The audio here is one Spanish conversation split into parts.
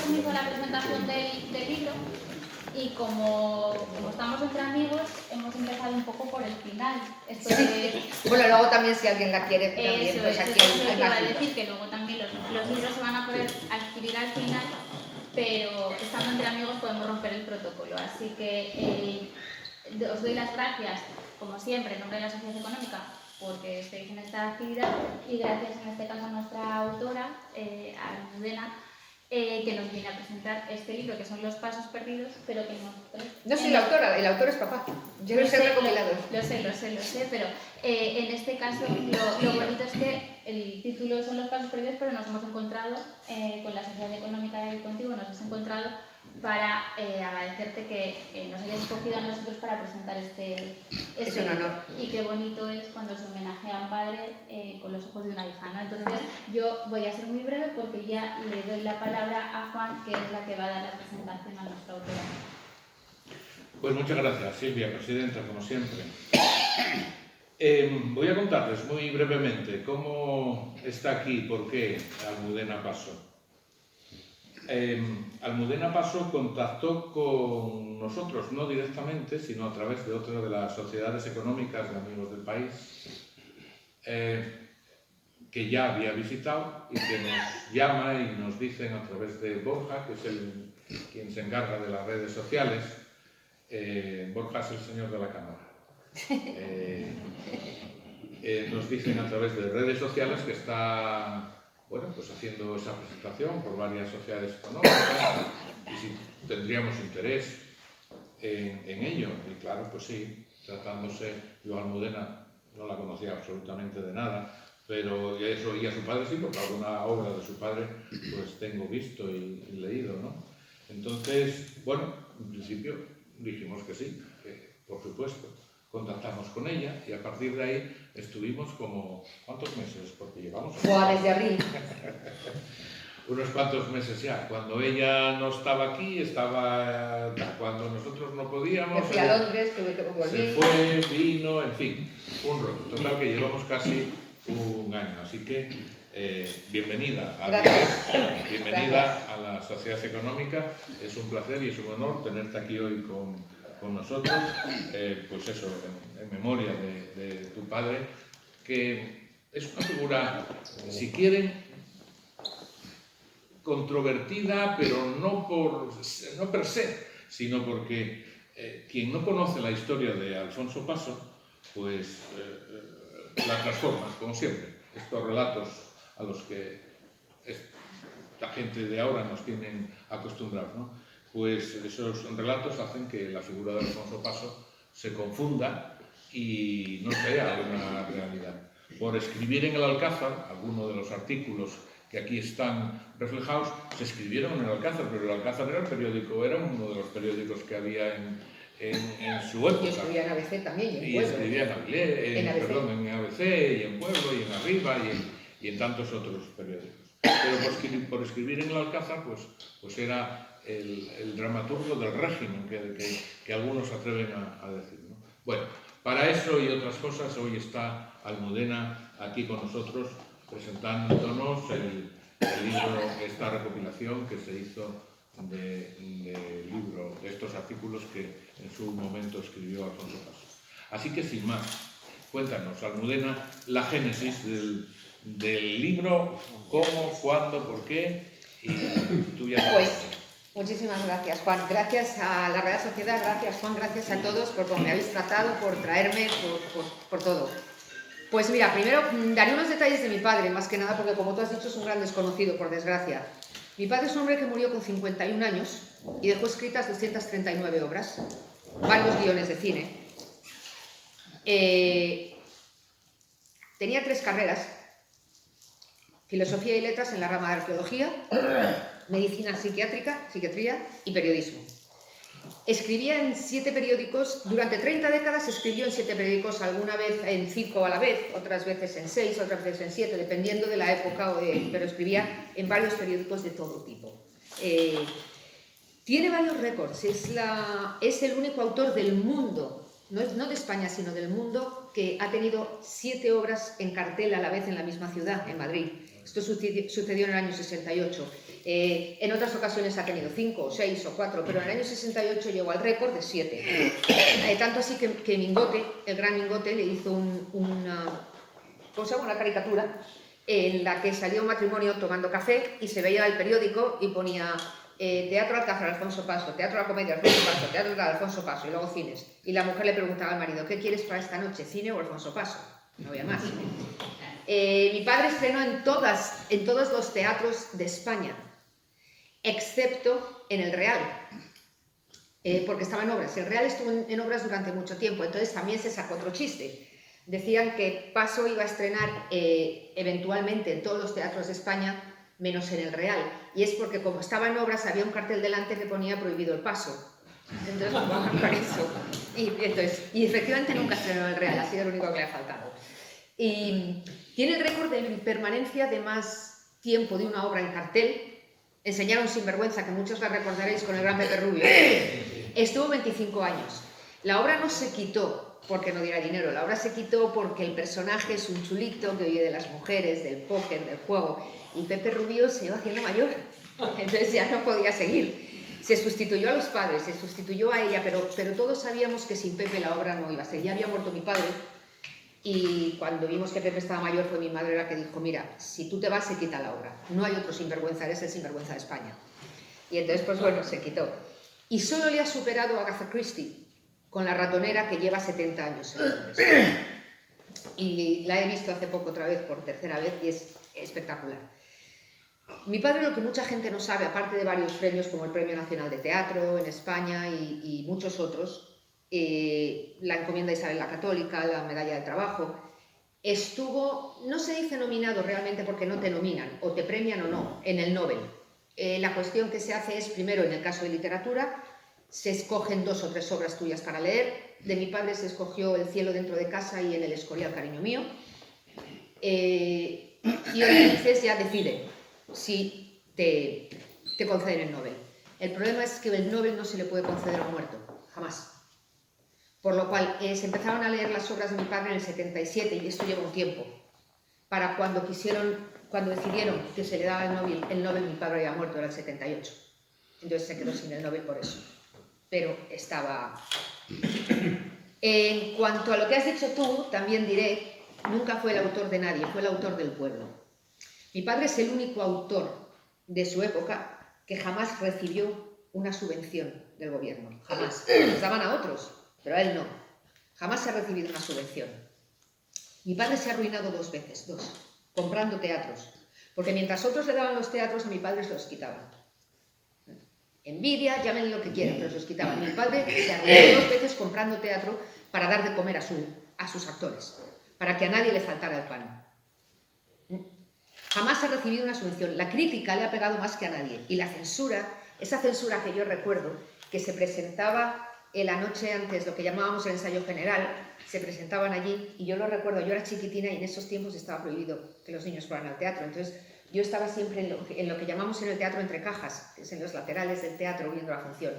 permiso a la presentación del libro y como estamos entre amigos, hemos empezado un poco por el final. Esto es... Bueno, luego también si alguien la quiere, también, eso pues es, aquí eso hay iba más a libros. decir, que luego también los libros se van a poder adquirir al final, pero estando entre amigos podemos romper el protocolo. Así que os doy las gracias, como siempre, en nombre de la Sociedad Económica, porque estéis en esta actividad, y gracias en este caso a nuestra autora, a Almudena, que nos viene a presentar este libro, que son Los Pasos Perdidos, pero que no... No soy la autora, el autor es papá. Yo no sé recopilador. Lo sé, pero en este caso lo bonito es que el título son Los Pasos Perdidos, pero nos hemos encontrado con la Sociedad Económica y contigo, nos hemos encontrado para agradecerte que nos hayas escogido a nosotros para presentar este Es un honor. Y qué bonito es cuando se homenajea a un padre con los ojos de una hija, ¿no? Entonces yo voy a ser muy breve porque ya le doy la palabra a Juan, que es la que va a dar la presentación a nuestra autora. Pues muchas gracias, Silvia, presidenta, como siempre. Voy a contarles muy brevemente cómo está aquí, por qué Almudena Paso. Almudena Paso contactó con nosotros, no directamente, sino a través de otra de las sociedades económicas de amigos del país, que ya había visitado y que nos llama y nos dicen a través de Borja, que es quien se encarga de las redes sociales. Borja es el señor de la cámara. Nos dicen a través de redes sociales que está pues haciendo esa presentación por varias sociedades económicas y si tendríamos interés en ello. Y claro, pues sí, tratándose, yo a Almudena no la conocía absolutamente de nada, pero eso, y a su padre sí, porque alguna obra de su padre pues tengo visto y leído, ¿no? Entonces, bueno, en principio dijimos que sí, que por supuesto. Contactamos con ella y a partir de ahí estuvimos como... ¿Cuántos meses? Porque llevamos... Desde abril. Unos cuantos meses ya. Cuando ella no estaba aquí, estaba... Cuando nosotros no podíamos... Me fui a Londres, tuve que volver. Se fue, vino, en fin, un rollo. Total que llevamos casi un año. Así que bienvenida a bienvenida a la Sociedad Económica. Es un placer y es un honor tenerte aquí hoy con nosotros, pues eso, en memoria de tu padre, que es una figura, si quieren, controvertida, pero no per se, sino porque quien no conoce la historia de Alfonso Paso, pues la transforma, como siempre. Estos relatos a los que la gente de ahora nos tienen acostumbrados, ¿no? Pues esos relatos hacen que la figura de Alfonso Paso se confunda y no sea una realidad. Por escribir en el Alcázar, algunos de los artículos que aquí están reflejados, se escribieron en el Alcázar, pero el Alcázar era uno de los periódicos que había en su época. Y escribía en ABC también, y en Pueblo. Y escribía en ABC, y en Pueblo, y en Arriba, y en tantos otros periódicos. Pero por escribir en el Alcázar, pues era el dramaturgo del régimen, que algunos se atreven a decir, ¿no? Bueno, para eso y otras cosas, hoy está Almudena aquí con nosotros, presentándonos el libro, esta recopilación que se hizo de estos artículos que en su momento escribió Alfonso Paso. Así que sin más, cuéntanos, Almudena, la génesis del libro, cómo, cuándo, por qué, y tú ya sabes. Muchísimas gracias, Juan. Gracias a la Real Sociedad, gracias, Juan, gracias a todos por cómo me habéis tratado, por traerme, por todo. Pues mira, primero daré unos detalles de mi padre, más que nada porque, como tú has dicho, es un gran desconocido, por desgracia. Mi padre es un hombre que murió con 51 años y dejó escritas 239 obras, varios guiones de cine. Tenía 3 carreras: filosofía y letras en la rama de arqueología, medicina psiquiatría y periodismo. Escribía en 7 periódicos, durante 30 décadas escribió en 7 periódicos, alguna vez en 5 a la vez, otras veces en 6, otras veces en 7, dependiendo de la época, pero escribía en varios periódicos de todo tipo. Tiene varios récords, es el único autor del mundo, no de España, sino del mundo, que ha tenido 7 obras en cartel a la vez en la misma ciudad, en Madrid. Esto sucedió en el año 68. En otras ocasiones ha tenido 5, 6 o 4, pero en el año 68 llegó al récord de 7. Tanto así que Mingote, el gran Mingote, le hizo una caricatura en la que salía un matrimonio tomando café y se veía el periódico y ponía Teatro Alcázar, Alfonso Paso, Teatro La Comedia, Alfonso Paso, Teatro Alfonso Paso, y luego cines. Y la mujer le preguntaba al marido, ¿qué quieres para esta noche, cine o Alfonso Paso? No había más. Mi padre estrenó en todos los teatros de España, excepto en el Real, porque estaba en obras. El Real estuvo en obras durante mucho tiempo, entonces también se sacó otro chiste. Decían que Paso iba a estrenar eventualmente en todos los teatros de España, menos en el Real, y es porque como estaba en obras había un cartel delante que ponía prohibido el paso. Entonces jugaban con eso. Y efectivamente nunca estrenó en el Real, ha sido lo único que le ha faltado. Y tiene el récord de permanencia de más tiempo de una obra en cartel. Enseñaron Sinvergüenza, que muchos la recordaréis, con el gran Pepe Rubio. Estuvo 25 años. La obra no se quitó porque no diera dinero, la obra se quitó porque el personaje es un chulito que huye de las mujeres, del póker, del juego, y Pepe Rubio se iba haciendo mayor, entonces ya no podía seguir. Se sustituyó a los padres, se sustituyó a ella, pero todos sabíamos que sin Pepe la obra no iba a ser. Ya había muerto mi padre, y cuando vimos que Pepe estaba mayor fue mi madre la que dijo, mira, si tú te vas se quita la obra, no hay otro sinvergüenza, eres el sinvergüenza de España. Y entonces pues bueno, se quitó. Y solo le ha superado a Agatha Christie, con La ratonera, que lleva 70 años en Londres. Y la he visto hace poco otra vez, por tercera vez, y es espectacular. Mi padre, lo que mucha gente no sabe, aparte de varios premios como el Premio Nacional de Teatro en España y muchos otros, la Encomienda Isabel la Católica, la Medalla de Trabajo, estuvo, no se dice nominado realmente porque no te nominan, o te premian o no, en el Nobel. La cuestión que se hace es, primero, en el caso de literatura, se escogen 2 o 3 obras tuyas para leer. De mi padre se escogió El cielo dentro de casa y En el Escorial, cariño mío. Y entonces ya deciden si te conceden el Nobel. El problema es que el Nobel no se le puede conceder a un muerto, jamás. Por lo cual se empezaron a leer las obras de mi padre en el 77, y esto lleva un tiempo. Para cuando decidieron que se le daba el Nobel, mi padre había muerto, era el 78. Entonces se quedó sin el Nobel por eso. Pero estaba... En cuanto a lo que has dicho tú, también diré, nunca fue el autor de nadie, fue el autor del pueblo. Mi padre es el único autor de su época que jamás recibió una subvención del gobierno, jamás. Les daban a otros, pero a él no. Jamás se ha recibido una subvención. Mi padre se ha arruinado 2 veces, comprando teatros, porque mientras otros le daban los teatros, a mi padre se los quitaban. Envidia, llámenle lo que quieran, pero se los quitaban. Mi padre se arruinó 2 veces comprando teatro para dar de comer a sus actores, para que a nadie le faltara el pan. Jamás ha recibido una subvención. La crítica le ha pegado más que a nadie. Y la censura, esa censura que yo recuerdo, que se presentaba la noche antes, lo que llamábamos el ensayo general, se presentaban allí, y yo lo recuerdo, yo era chiquitina y en esos tiempos estaba prohibido que los niños fueran al teatro. Entonces, yo estaba siempre en lo que llamamos en el teatro entre cajas, que es en los laterales del teatro viendo la función.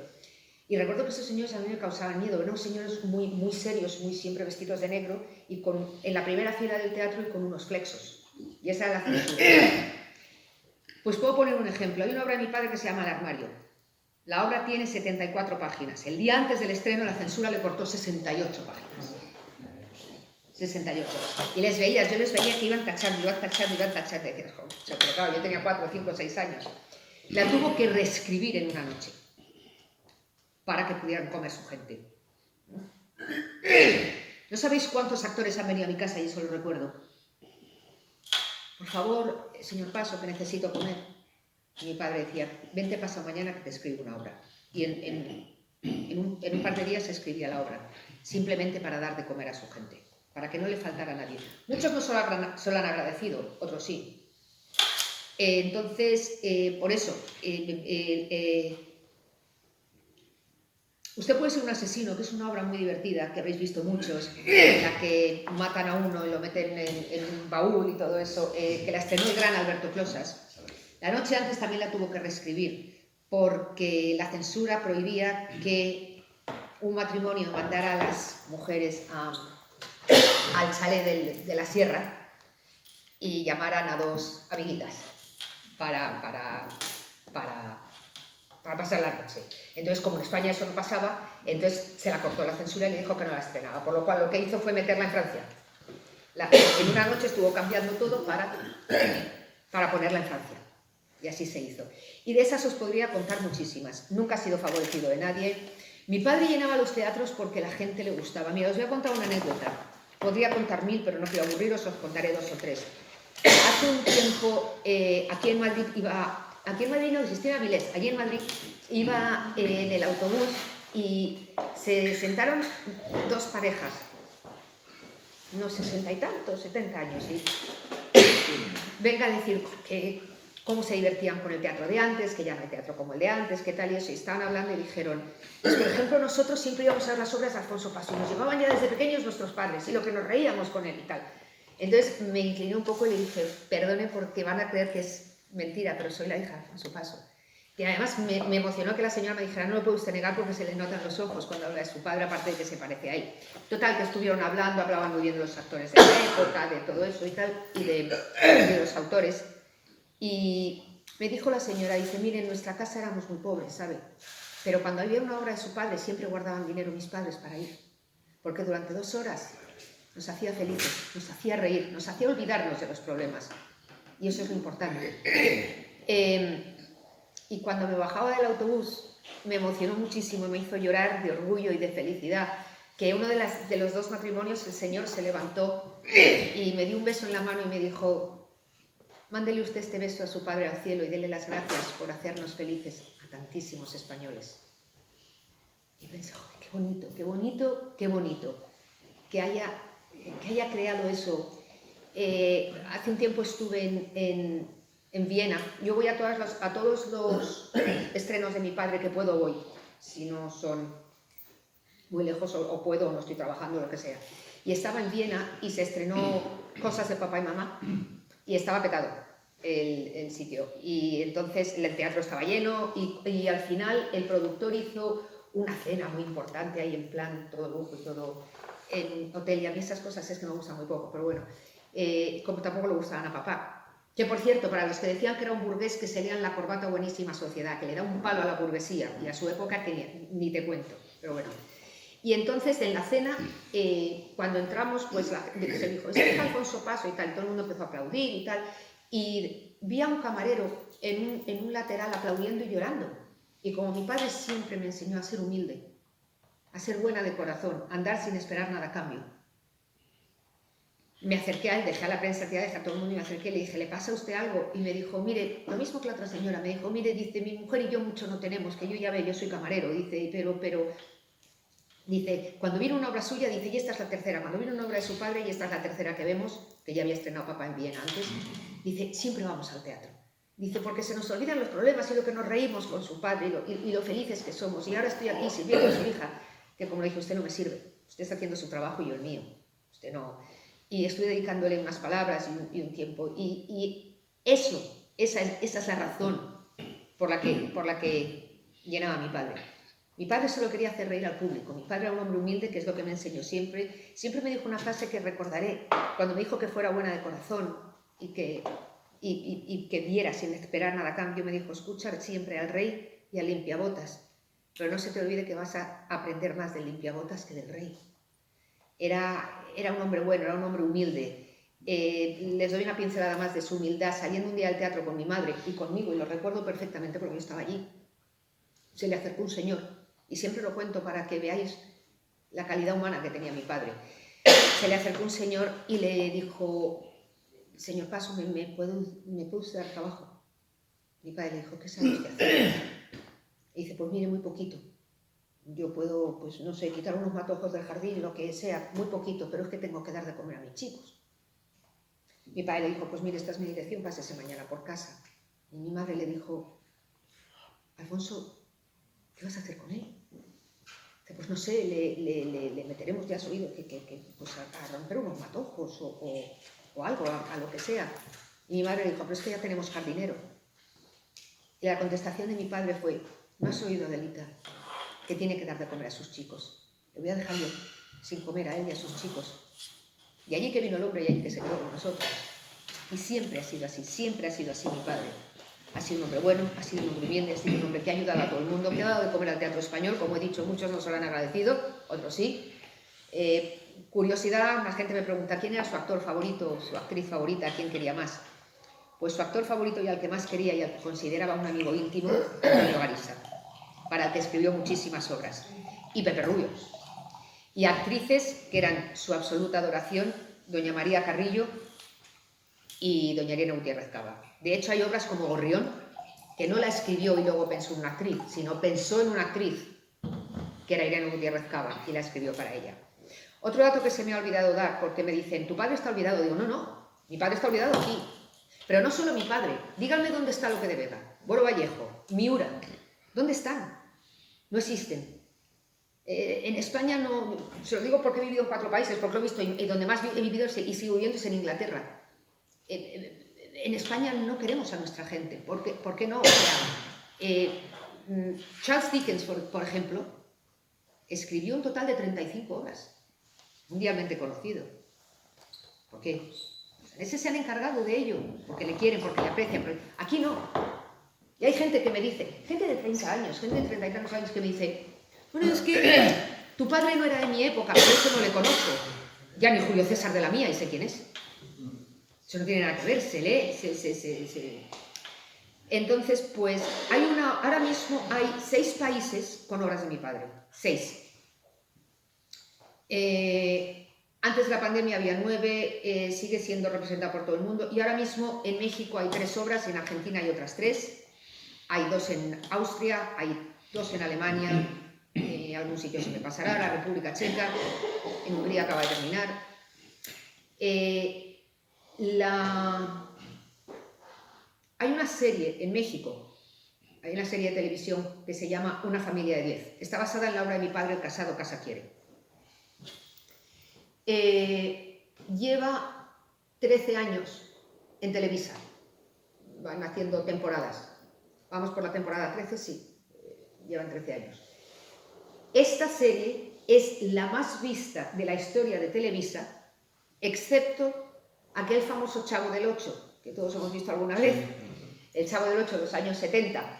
Y recuerdo que esos señores a mí me causaban miedo, eran señores muy, muy serios, muy siempre vestidos de negro, y en la primera fila del teatro y con unos flexos. Y esa era la censura. Pues puedo poner un ejemplo. Hay una obra de mi padre que se llama El armario. La obra tiene 74 páginas. El día antes del estreno la censura le cortó 68 páginas. 68. Y yo les veía que iban tachando. Decías, pero claro, yo tenía 4, 5, 6 años. La tuvo que reescribir en una noche para que pudieran comer su gente. ¿No sabéis cuántos actores han venido a mi casa y eso lo recuerdo? Por favor, señor Paso, que necesito comer. Y mi padre decía, vente pasado mañana que te escribo una obra. Y en un par de días se escribía la obra, simplemente para dar de comer a su gente, para que no le faltara a nadie. Muchos no solo han agradecido, otros sí. Entonces, por eso, usted puede ser un asesino, que es una obra muy divertida, que habéis visto muchos, en la que matan a uno y lo meten en un baúl y todo eso, que la estrenó el gran Alberto Closas. La noche antes también la tuvo que reescribir, porque la censura prohibía que un matrimonio mandara a las mujeres al chalet de la sierra y llamaran a 2 amiguitas para para pasar la noche. Entonces, como en España eso no pasaba, entonces se la cortó la censura y le dijo que no la estrenaba, por lo cual lo que hizo fue meterla en Francia. En una noche estuvo cambiando todo para ponerla en Francia. Y así se hizo. Y de esas os podría contar muchísimas. Nunca ha sido favorecido de nadie. Mi padre llenaba los teatros porque la gente le gustaba. Mira, os voy a contar una anécdota. Podría contar 1000, pero no quiero aburriros, os contaré 2 o 3. Hace un tiempo, aquí en Madrid no existía Avilés, allí en Madrid iba en el autobús y se sentaron 2 parejas, unos 60 y tantos, 70 años, y venga a decir cómo se divertían con el teatro de antes, que ya no hay teatro como el de antes, qué tal y eso, y estaban hablando y dijeron, pues por ejemplo nosotros siempre íbamos a ver las obras de Alfonso Paso y nos llevaban ya desde pequeños nuestros padres y lo que nos reíamos con él y tal. Entonces me incliné un poco y le dije, perdone porque van a creer que es mentira, pero soy la hija de Alfonso Paso. Y además me emocionó que la señora me dijera, no lo puede usted negar porque se le notan los ojos cuando habla de su padre, aparte de que se parece a él. Total, que estuvieron hablando, hablaban muy bien de los actores de la época, de todo eso y tal, y de los autores. Y me dijo la señora, dice, mire, en nuestra casa éramos muy pobres, ¿sabe? Pero cuando había una obra de su padre siempre guardaban dinero mis padres para ir, porque durante 2 horas nos hacía felices, nos hacía reír, nos hacía olvidarnos de los problemas. Y eso es lo importante. Y cuando me bajaba del autobús me emocionó muchísimo, me hizo llorar de orgullo y de felicidad, que uno de los 2 matrimonios, el señor se levantó y me dio un beso en la mano y me dijo, mándele usted este beso a su padre al cielo y dele las gracias por hacernos felices a tantísimos españoles. Y pensé, joder, qué bonito, qué bonito, qué bonito que haya creado eso. Hace un tiempo estuve en Viena. Yo voy a todos los estrenos de mi padre que puedo, voy. Si no son muy lejos o puedo o no estoy trabajando, lo que sea. Y estaba en Viena y se estrenó Cosas de papá y mamá y estaba petado el sitio. Y entonces el teatro estaba lleno y al final el productor hizo una cena muy importante ahí en plan todo lujo y todo en hotel, y a mí esas cosas es que me gustan muy poco, pero bueno, como tampoco le gustaban a papá. Que por cierto, para los que decían que era un burgués que se lean La corbata buenísima sociedad, que le da un palo a la burguesía y a su época que ni te cuento, pero bueno. Y entonces en la cena, cuando entramos, pues se dijo, es Alfonso Paso y tal, todo el mundo empezó a aplaudir y tal, y vi a un camarero en un lateral aplaudiendo y llorando. Y como mi padre siempre me enseñó a ser humilde, a ser buena de corazón, a andar sin esperar nada a cambio, me acerqué a él, dejé a la prensa tirada, dejé a todo el mundo y me acerqué y le dije, ¿le pasa a usted algo? Y me dijo, mire, lo mismo que la otra señora, me dijo, mire, dice, mi mujer y yo mucho no tenemos, que yo ya ve, yo soy camarero, dice, pero, dice, cuando viene una obra suya, dice, y esta es la tercera, cuando viene una obra de su padre, y esta es la tercera que vemos, que ya había estrenado papá en Viena antes, dice, siempre vamos al teatro. Dice, porque se nos olvidan los problemas y lo que nos reímos con su padre y lo felices que somos. Y ahora estoy aquí sirviendo a su hija, que como le dije, usted no me sirve, usted está haciendo su trabajo y yo el mío, usted no. Y estoy dedicándole unas palabras y un tiempo. Y esa es la razón por la que llenaba a mi padre. Mi padre solo quería hacer reír al público. Mi padre era un hombre humilde, que es lo que me enseñó siempre. Siempre me dijo una frase que recordaré, cuando me dijo que fuera buena de corazón y que diera sin esperar nada a cambio. Me dijo, escucha siempre al rey y al limpiabotas, pero no se te olvide que vas a aprender más del limpiabotas que del rey. Era un hombre bueno, era un hombre humilde. Les doy una pincelada más de su humildad. Saliendo un día al teatro con mi madre y conmigo, y lo recuerdo perfectamente porque yo estaba allí, se le acercó un señor, y siempre lo cuento para que veáis la calidad humana que tenía mi padre. Se le acercó un señor y le dijo, señor Paso, ¿me puede usted dar trabajo? Mi padre le dijo, ¿qué sabe usted hacer? Y dice, pues mire, muy poquito. Yo puedo, pues no sé, quitar unos matojos del jardín, lo que sea, muy poquito, pero es que tengo que dar de comer a mis chicos. Mi padre le dijo, pues mire, esta es mi dirección, pásese mañana por casa. Y mi madre le dijo, Alfonso, ¿qué vas a hacer con él? Dice, pues no sé, le meteremos, ya has oído, pues a romper unos matojos o algo, a lo que sea. Y mi madre le dijo, pero es que ya tenemos jardinero. Y la contestación de mi padre fue, ¿no has oído, Adelita, que tiene que dar de comer a sus chicos? Le voy a dejar yo sin comer a él y a sus chicos. Y allí que vino el hombre y allí que se quedó con nosotros. Y siempre ha sido así mi padre. Ha sido un hombre bueno, ha sido un hombre humilde, ha sido un hombre que ha ayudado a todo el mundo, que ha dado de comer al teatro español, como he dicho, muchos no se lo han agradecido, otros sí. Curiosidad, más gente me pregunta, ¿quién era su actor favorito, su actriz favorita, quién quería más? Pues su actor favorito y al que más quería y al que consideraba un amigo íntimo, Antonio Garissa, para el que escribió muchísimas obras, y Pepe Rubio. Y actrices que eran su absoluta adoración, doña María Carrillo y doña Irene Gutiérrez Cava. De hecho, hay obras como Gorrión, que no la escribió y luego pensó en una actriz, sino pensó en una actriz, que era Irene Gutiérrez Cava, y la escribió para ella. Otro dato que se me ha olvidado dar, porque me dicen, ¿tu padre está olvidado? Digo, no, mi padre está olvidado aquí. Pero no solo mi padre, díganme dónde está Lope de Vega, Boro Vallejo, Miura, ¿dónde están? No existen. En España no, se lo digo porque he vivido en 4 países, porque lo he visto, y donde más he vivido y sigo viviendo es en Inglaterra. En España no queremos a nuestra gente, ¿por qué no? O sea, Charles Dickens, por ejemplo, escribió un total de 35 obras, mundialmente conocido. ¿Por qué? Ese se han encargado de ello, porque le quieren, porque le aprecian. Pero aquí no. Y hay gente que me dice, gente de 30 años, gente de 30 y tantos años que me dice, bueno, es que tu padre no era de mi época, pero eso no le conozco. Ya ni Julio César de la mía, y sé quién es. Eso no tiene nada que ver, se lee, Entonces, pues, ahora mismo hay 6 países con obras de mi padre. 6. Antes de la pandemia había 9, sigue siendo representada por todo el mundo, y ahora mismo en México hay 3 obras, en Argentina hay otras 3, hay 2 en Austria, hay 2 en Alemania, algún sitio se me pasará, la República Checa, en Hungría acaba de terminar. Hay una serie en México, hay una serie de televisión que se llama Una familia de 10, está basada en la obra de mi padre, El casado casa quiere. Lleva 13 años en Televisa, van haciendo temporadas, vamos por la temporada 13, sí, llevan 13 años. Esta serie es la más vista de la historia de Televisa, excepto aquel famoso Chavo del 8, que todos hemos visto alguna vez, el Chavo del 8 de los años 70,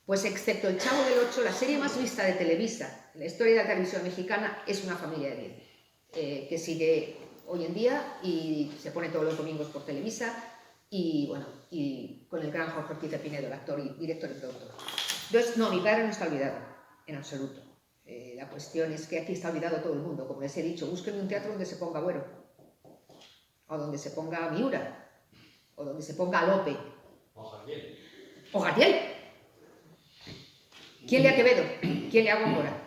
pues excepto el Chavo del 8, la serie más vista de Televisa en la historia de la televisión mexicana es Una familia de 10. Que sigue hoy en día y se pone todos los domingos por Televisa y bueno, y con el gran Jorge Ortiz de Pinedo, el actor y director y productor. Entonces, no, mi padre no está olvidado, en absoluto. La cuestión es que aquí está olvidado todo el mundo, como les he dicho, busquen un teatro donde se ponga Agüero, o donde se ponga Miura, o donde se ponga Lope. O Gatiel. ¿Quién le a Quevedo? ¿Quién le a Góngora?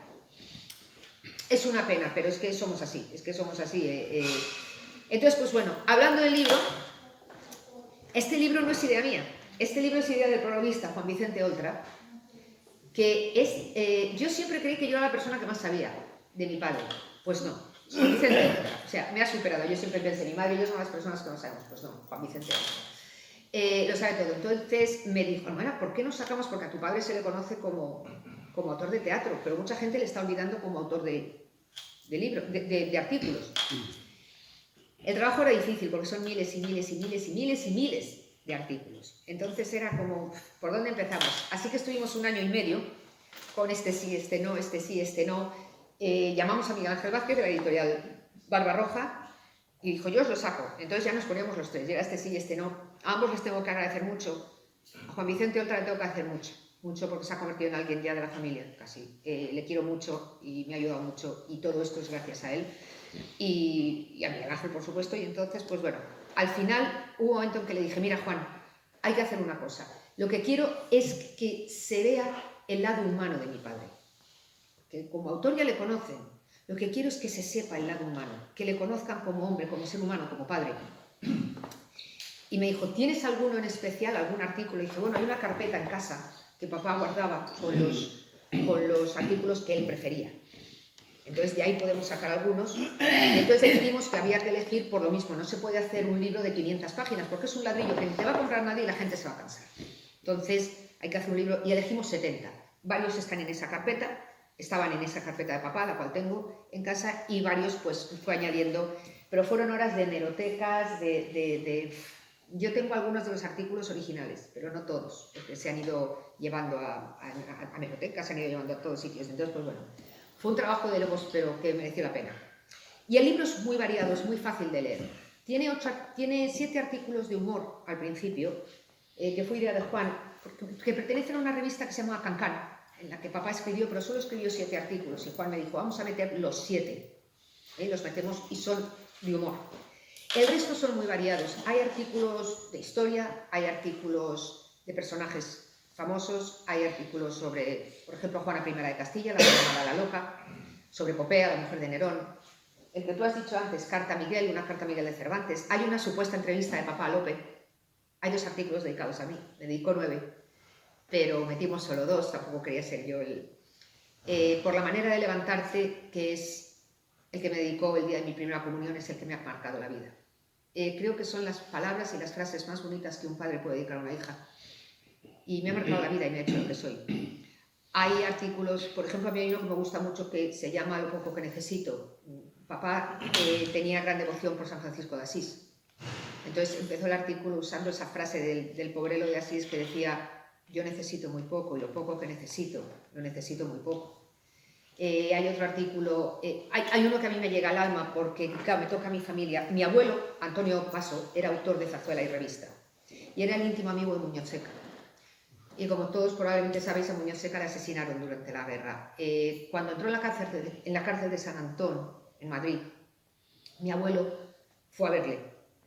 Es una pena, pero es que somos así, Entonces, pues bueno, hablando del libro, este libro no es idea mía, este libro es idea del prologuista, Juan Vicente Oltra, que es, yo siempre creí que yo era la persona que más sabía de mi padre, pues no, Juan Vicente Oltra, o sea, me ha superado, yo siempre pensé, mi madre y yo somos las personas que no sabemos, pues no, Juan Vicente Oltra. Lo sabe todo, entonces me dijo, hermana, ¿por qué no sacamos? Porque a tu padre se le conoce como autor de teatro, pero mucha gente le está olvidando como autor de libros, de artículos. El trabajo era difícil porque son miles y miles y miles y miles y miles de artículos. Entonces era como, ¿por dónde empezamos? Así que estuvimos 1 año y medio con este sí, este no, este sí, este no. Llamamos a Miguel Ángel Vázquez de la editorial Barbarroja y dijo, yo os lo saco. Entonces ya nos poníamos los 3, llega este sí y este no. A ambos les tengo que agradecer mucho. A Juan Vicente Oltra le tengo que agradecer mucho porque se ha convertido en alguien ya de la familia, casi. Le quiero mucho y me ha ayudado mucho y todo esto es gracias a él y a Miguel Ángel, por supuesto. Y entonces, pues bueno, al final hubo un momento en que le dije, mira Juan, hay que hacer una cosa. Lo que quiero es que se vea el lado humano de mi padre, que como autor ya le conocen. Lo que quiero es que se sepa el lado humano, que le conozcan como hombre, como ser humano, como padre. Y me dijo, ¿tienes alguno en especial, algún artículo? Y dije, bueno, hay una carpeta en casa que papá guardaba con los artículos que él prefería. Entonces de ahí podemos sacar algunos. Y entonces decidimos que había que elegir por lo mismo. No se puede hacer un libro de 500 páginas porque es un ladrillo que ni te va a comprar nadie y la gente se va a cansar. Entonces hay que hacer un libro y elegimos 70. Varios están en esa carpeta, estaban en esa carpeta de papá, la cual tengo en casa, y varios pues fue añadiendo. Pero fueron horas de hemerotecas, de Yo tengo algunos de los artículos originales, pero no todos, porque se han ido llevando a bibliotecas, se han ido llevando a todos sitios. Entonces, pues bueno, fue un trabajo de lobos, pero que mereció la pena. Y el libro es muy variado, es muy fácil de leer. Tiene 7 artículos de humor al principio, que fue idea de Juan, que pertenecen a una revista que se llama Cancán, en la que papá escribió, pero solo escribió 7 artículos. Y Juan me dijo, vamos a meter los 7. Los metemos y son de humor. El resto son muy variados. Hay artículos de historia, hay artículos de personajes famosos, hay artículos sobre, por ejemplo, Juana I de Castilla, la llamada la loca, sobre Popea, la mujer de Nerón. El que tú has dicho antes, Carta a Miguel, una carta a Miguel de Cervantes. Hay una supuesta entrevista de papá a Lope. Hay 2 artículos dedicados a mí, me dedicó 9, pero metimos solo 2, tampoco quería ser yo el... por la manera de levantarte, que es el que me dedicó el día de mi primera comunión, es el que me ha marcado la vida. Creo que son las palabras y las frases más bonitas que un padre puede dedicar a una hija. Y me ha marcado la vida y me ha hecho lo que soy. Hay artículos, por ejemplo, a mí hay uno que me gusta mucho que se llama Lo poco que necesito. Papá tenía gran devoción por San Francisco de Asís. Entonces empezó el artículo usando esa frase del pobrelo de Asís que decía: yo necesito muy poco y lo poco que necesito, lo necesito muy poco. Hay otro artículo, hay uno que a mí me llega al alma porque, claro, me toca a mi familia. Mi abuelo, Antonio Paso, era autor de Zarzuela y Revista y era el íntimo amigo de Muñoz Seca. Y como todos probablemente sabéis, a Muñoz Seca le asesinaron durante la guerra. Cuando entró en la cárcel de San Antón, en Madrid, mi abuelo fue a verle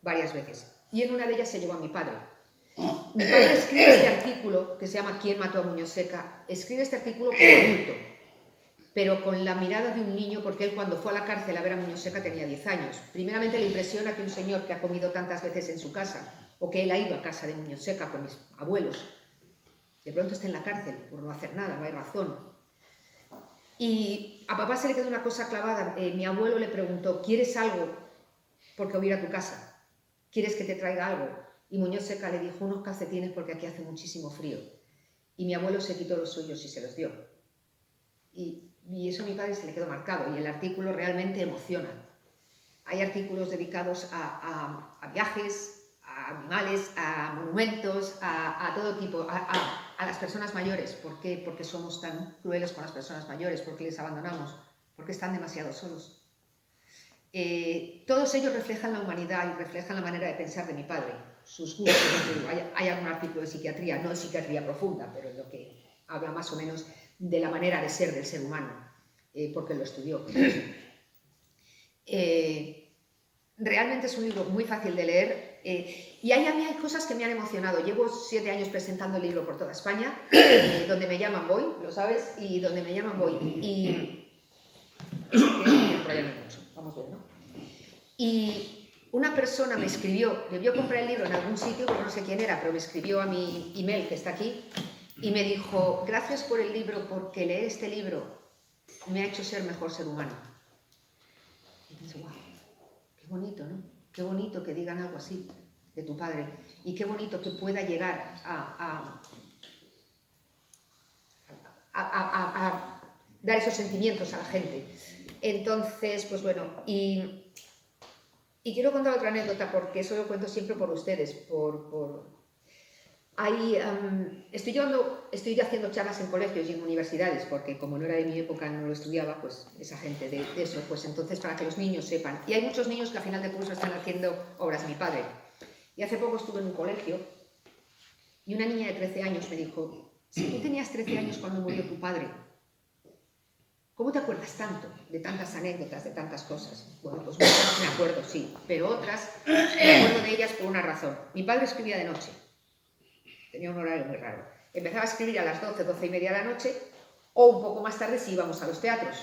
varias veces y en una de ellas se llevó a mi padre. Mi padre escribe este artículo que se llama ¿Quién mató a Muñoz Seca? Escribe este artículo como adulto, pero con la mirada de un niño, porque él cuando fue a la cárcel a ver a Muñoz Seca tenía 10 años. Primeramente le impresiona que un señor que ha comido tantas veces en su casa, o que él ha ido a casa de Muñoz Seca con mis abuelos, de pronto está en la cárcel por no hacer nada, no hay razón. Y a papá se le quedó una cosa clavada. Mi abuelo le preguntó: ¿quieres algo? Porque voy a ir a tu casa. ¿Quieres que te traiga algo? Y Muñoz Seca le dijo: unos calcetines porque aquí hace muchísimo frío. Y mi abuelo se quitó los suyos y se los dio. Y eso a mi padre se le quedó marcado y el artículo realmente emociona. Hay artículos dedicados a viajes, a animales, a monumentos, a todo tipo, a las personas mayores. ¿Por qué? Porque somos tan crueles con las personas mayores, porque les abandonamos, porque están demasiado solos. Todos ellos reflejan la humanidad y reflejan la manera de pensar de mi padre, sus gustos. Hay algún artículo de psiquiatría, no de psiquiatría profunda, pero en lo que habla más o menos de la manera de ser del ser humano, porque lo estudió. Realmente es un libro muy fácil de leer y ahí a mí hay cosas que me han emocionado. Llevo 7 años presentando el libro por toda España, donde me llaman voy, lo sabes, y donde me llaman voy. Y eso quiere enrollarme mucho, vamos a ver, ¿no? Y una persona me escribió, debió comprar el libro en algún sitio, porque no sé quién era, pero me escribió a mi email que está aquí y me dijo: gracias por el libro, porque leer este libro me ha hecho ser mejor ser humano. Y pensé: wow, qué bonito, ¿no? Qué bonito que digan algo así de tu padre y qué bonito que pueda llegar a dar esos sentimientos a la gente. Entonces, pues bueno, y quiero contar otra anécdota, porque eso lo cuento siempre por ustedes, estoy haciendo charlas en colegios y en universidades, porque como no era de mi época, no lo estudiaba, pues esa gente de eso, pues entonces para que los niños sepan. Y hay muchos niños que a final de curso están haciendo obras de mi padre. Y hace poco estuve en un colegio y una niña de 13 años me dijo: si tú tenías 13 años cuando murió tu padre, ¿cómo te acuerdas tanto de tantas anécdotas, de tantas cosas? Bueno, pues muchas me acuerdo, sí, pero otras me acuerdo de ellas por una razón. Mi padre escribía de noche. Tenía un horario muy raro. Empezaba a escribir a las 12, 12 y media de la noche, o un poco más tarde si íbamos a los teatros,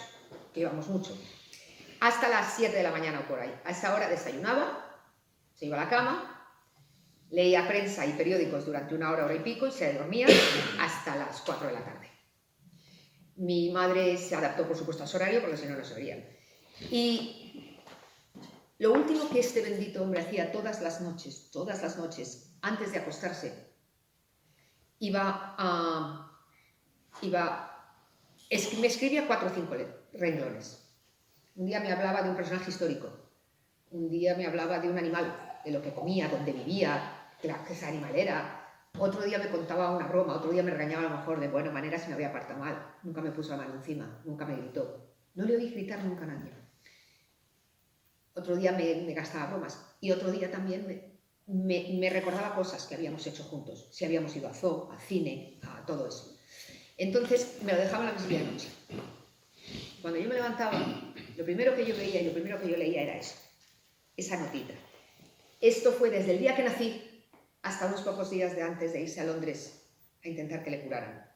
que íbamos mucho, hasta las 7 de la mañana o por ahí. A esa hora desayunaba, se iba a la cama, leía prensa y periódicos durante 1 hora, hora y pico, y se dormía hasta las 4 de la tarde. Mi madre se adaptó, por supuesto, a su horario, porque si no, no se verían. Y lo último que este bendito hombre hacía todas las noches, antes de acostarse, me escribía 4 o 5 renglones. Un día me hablaba de un personaje histórico, un día me hablaba de un animal, de lo que comía, dónde vivía, que esa animalera. Otro día me contaba una broma, otro día me regañaba a lo mejor de buena manera si me había apartado mal. Nunca me puso la mano encima, nunca me gritó. No le oí gritar nunca a nadie. Otro día me gastaba bromas. Y otro día también me recordaba cosas que habíamos hecho juntos. Si habíamos ido a zoo, a cine, a todo eso. Entonces me lo dejaba en la mesilla de noche. Cuando yo me levantaba, lo primero que yo veía y lo primero que yo leía era eso. Esa notita. Esto fue desde el día que nací hasta unos pocos días de antes de irse a Londres a intentar que le curaran.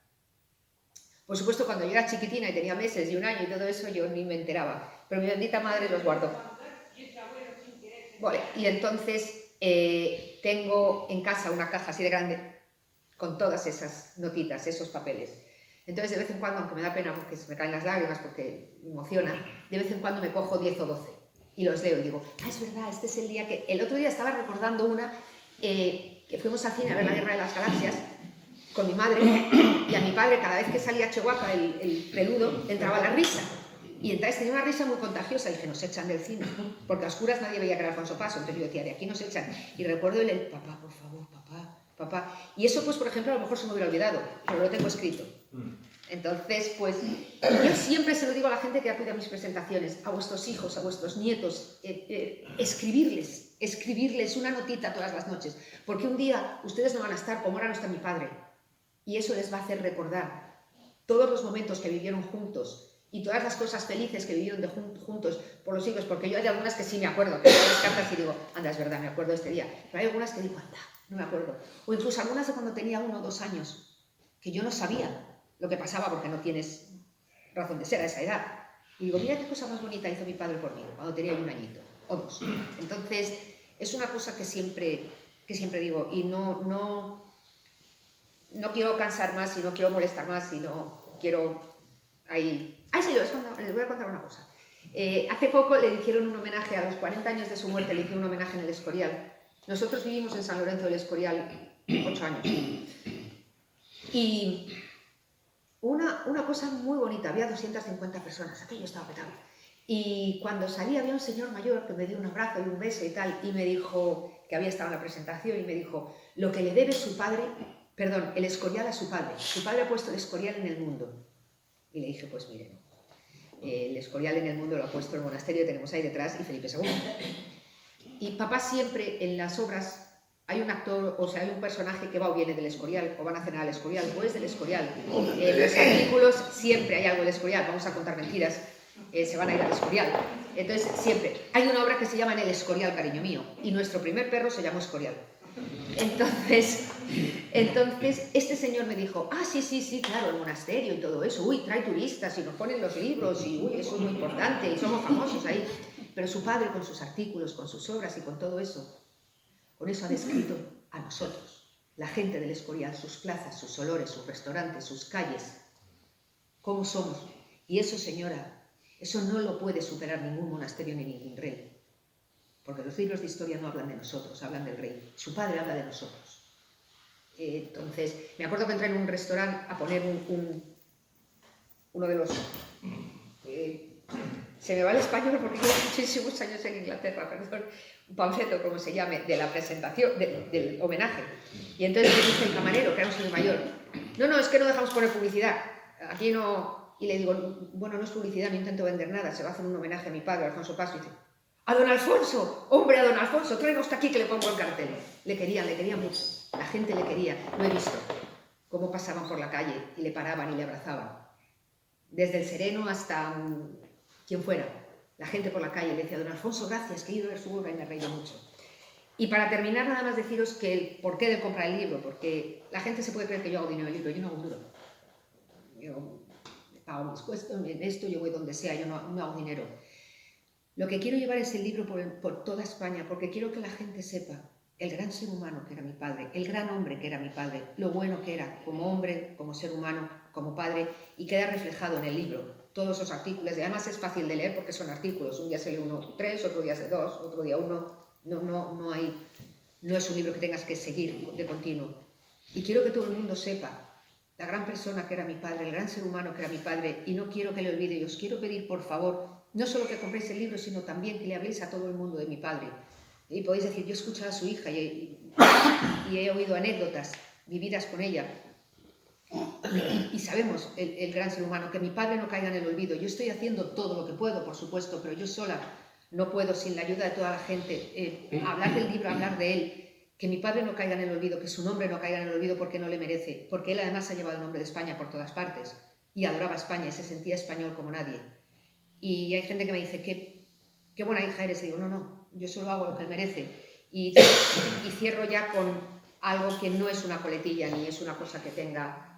Por supuesto, cuando yo era chiquitina y tenía meses y un año y todo eso, yo ni me enteraba. Pero mi bendita madre los guardó. Vale, y entonces tengo en casa una caja así de grande con todas esas notitas, esos papeles. Entonces, de vez en cuando, aunque me da pena porque se me caen las lágrimas, porque me emociona, de vez en cuando me cojo 10 o 12 y los leo y digo, es verdad, este es el día que... El otro día estaba recordando una que fuimos al cine a ver la Guerra de las Galaxias con mi madre y a mi padre cada vez que salía Chihuahua, el peludo, entraba la risa. Y entonces tenía una risa muy contagiosa y dije, nos echan del cine, porque a oscuras nadie veía que era Alfonso Paso, entonces yo decía, de aquí nos echan. Y recuerdo el papá, por favor, papá. Y eso, pues, por ejemplo, a lo mejor se me hubiera olvidado, pero lo tengo escrito. Entonces, pues, yo siempre se lo digo a la gente que acude a mis presentaciones, a vuestros hijos, a vuestros nietos, escribirles una notita todas las noches, porque un día ustedes no van a estar como ahora no está mi padre, y eso les va a hacer recordar todos los momentos que vivieron juntos, y todas las cosas felices que vivieron juntos por los siglos, porque yo hay algunas que sí me acuerdo, que leo las cartas y digo, anda, es verdad, me acuerdo de este día, pero hay algunas que digo, anda, no me acuerdo. O incluso algunas de cuando tenía 1 o 2 años, que yo no sabía lo que pasaba porque no tienes razón de ser a esa edad. Y digo, mira qué cosa más bonita hizo mi padre por mí, cuando tenía 1 añito, o 2. Entonces, es una cosa que siempre digo, y no quiero cansar más, y no quiero molestar más, y no quiero... sí, les voy a contar una cosa. Hace poco le hicieron un homenaje, a los 40 años de su muerte, le hicieron un homenaje en el Escorial. Nosotros vivimos en San Lorenzo del Escorial 8 años. Y una cosa muy bonita, había 250 personas, aquello estaba petado. Y cuando salí había un señor mayor que me dio un abrazo y un beso y tal, y me dijo, que había estado en la presentación, y me dijo, lo que le debe su padre, perdón, el Escorial a su padre ha puesto el Escorial en el mundo. Y le dije, pues miren, el Escorial en el mundo lo ha puesto el monasterio que tenemos ahí detrás y Felipe II. Y papá siempre en las obras hay un actor, o sea, hay un personaje que va o viene del Escorial, o van a cenar al Escorial, o es del Escorial. En los artículos siempre hay algo del Escorial, vamos a contar mentiras, se van a ir al Escorial. Entonces, siempre. Hay una obra que se llama En el Escorial, cariño mío, y nuestro primer perro se llamó Escorial. Entonces, este señor me dijo, sí, claro, el monasterio y todo eso, uy, trae turistas y nos ponen los libros y uy, eso es muy importante y somos famosos ahí. Pero su padre con sus artículos, con sus obras y con todo eso, con eso ha descrito a nosotros, la gente del Escorial, sus plazas, sus olores, sus restaurantes, sus calles, cómo somos. Y eso, señora, eso no lo puede superar ningún monasterio ni ningún rey. Porque los libros de historia no hablan de nosotros, hablan del rey. Su padre habla de nosotros. Entonces, me acuerdo que entré en un restaurante a poner uno de los... se me va el español porque llevo muchísimos años en Inglaterra, perdón, un panfleto, como se llame, de la presentación, del homenaje. Y entonces me dice el camarero, que era un señor mayor, no, es que no dejamos poner publicidad, aquí no... Y le digo, bueno, no es publicidad, no intento vender nada, se va a hacer un homenaje a mi padre, Alfonso Paso, y dice, ¡a don Alfonso! ¡Hombre, a don Alfonso! Tráeme hasta aquí que le pongo el cartel. Le querían mucho. La gente le quería. Lo he visto. Cómo pasaban por la calle y le paraban y le abrazaban. Desde el sereno hasta quien fuera. La gente por la calle le decía, don Alfonso, gracias, que he ido a ver su obra y me he reído mucho. Y para terminar, nada más deciros que el porqué de comprar el libro, porque la gente se puede creer que yo hago dinero en el libro. Yo no hago un duro. Yo pago mis costos en esto, yo voy donde sea, yo no hago dinero. Lo que quiero llevar es el libro por toda España, porque quiero que la gente sepa el gran ser humano que era mi padre, el gran hombre que era mi padre, lo bueno que era como hombre, como ser humano, como padre, y queda reflejado en el libro. Todos esos artículos, y además es fácil de leer porque son artículos. Un día se lee 1, 3, otro día 2, otro día 1. No es un libro que tengas que seguir de continuo. Y quiero que todo el mundo sepa la gran persona que era mi padre, el gran ser humano que era mi padre, y no quiero que le olvide. Y os quiero pedir, por favor, no solo que compréis el libro, sino también que le habléis a todo el mundo de mi padre, Y podéis decir, yo he escuchado a su hija y he oído anécdotas vividas con ella. Y sabemos, el gran ser humano, que mi padre no caiga en el olvido. Yo estoy haciendo todo lo que puedo, por supuesto, pero yo sola no puedo, sin la ayuda de toda la gente, hablar del libro, hablar de él. Que mi padre no caiga en el olvido, que su nombre no caiga en el olvido porque no le merece. Porque él además ha llevado el nombre de España por todas partes. Y adoraba España y se sentía español como nadie. Y hay gente que me dice, qué buena hija eres. Y digo, no, yo solo hago lo que él merece. Y cierro ya con algo que no es una coletilla ni es una cosa que tenga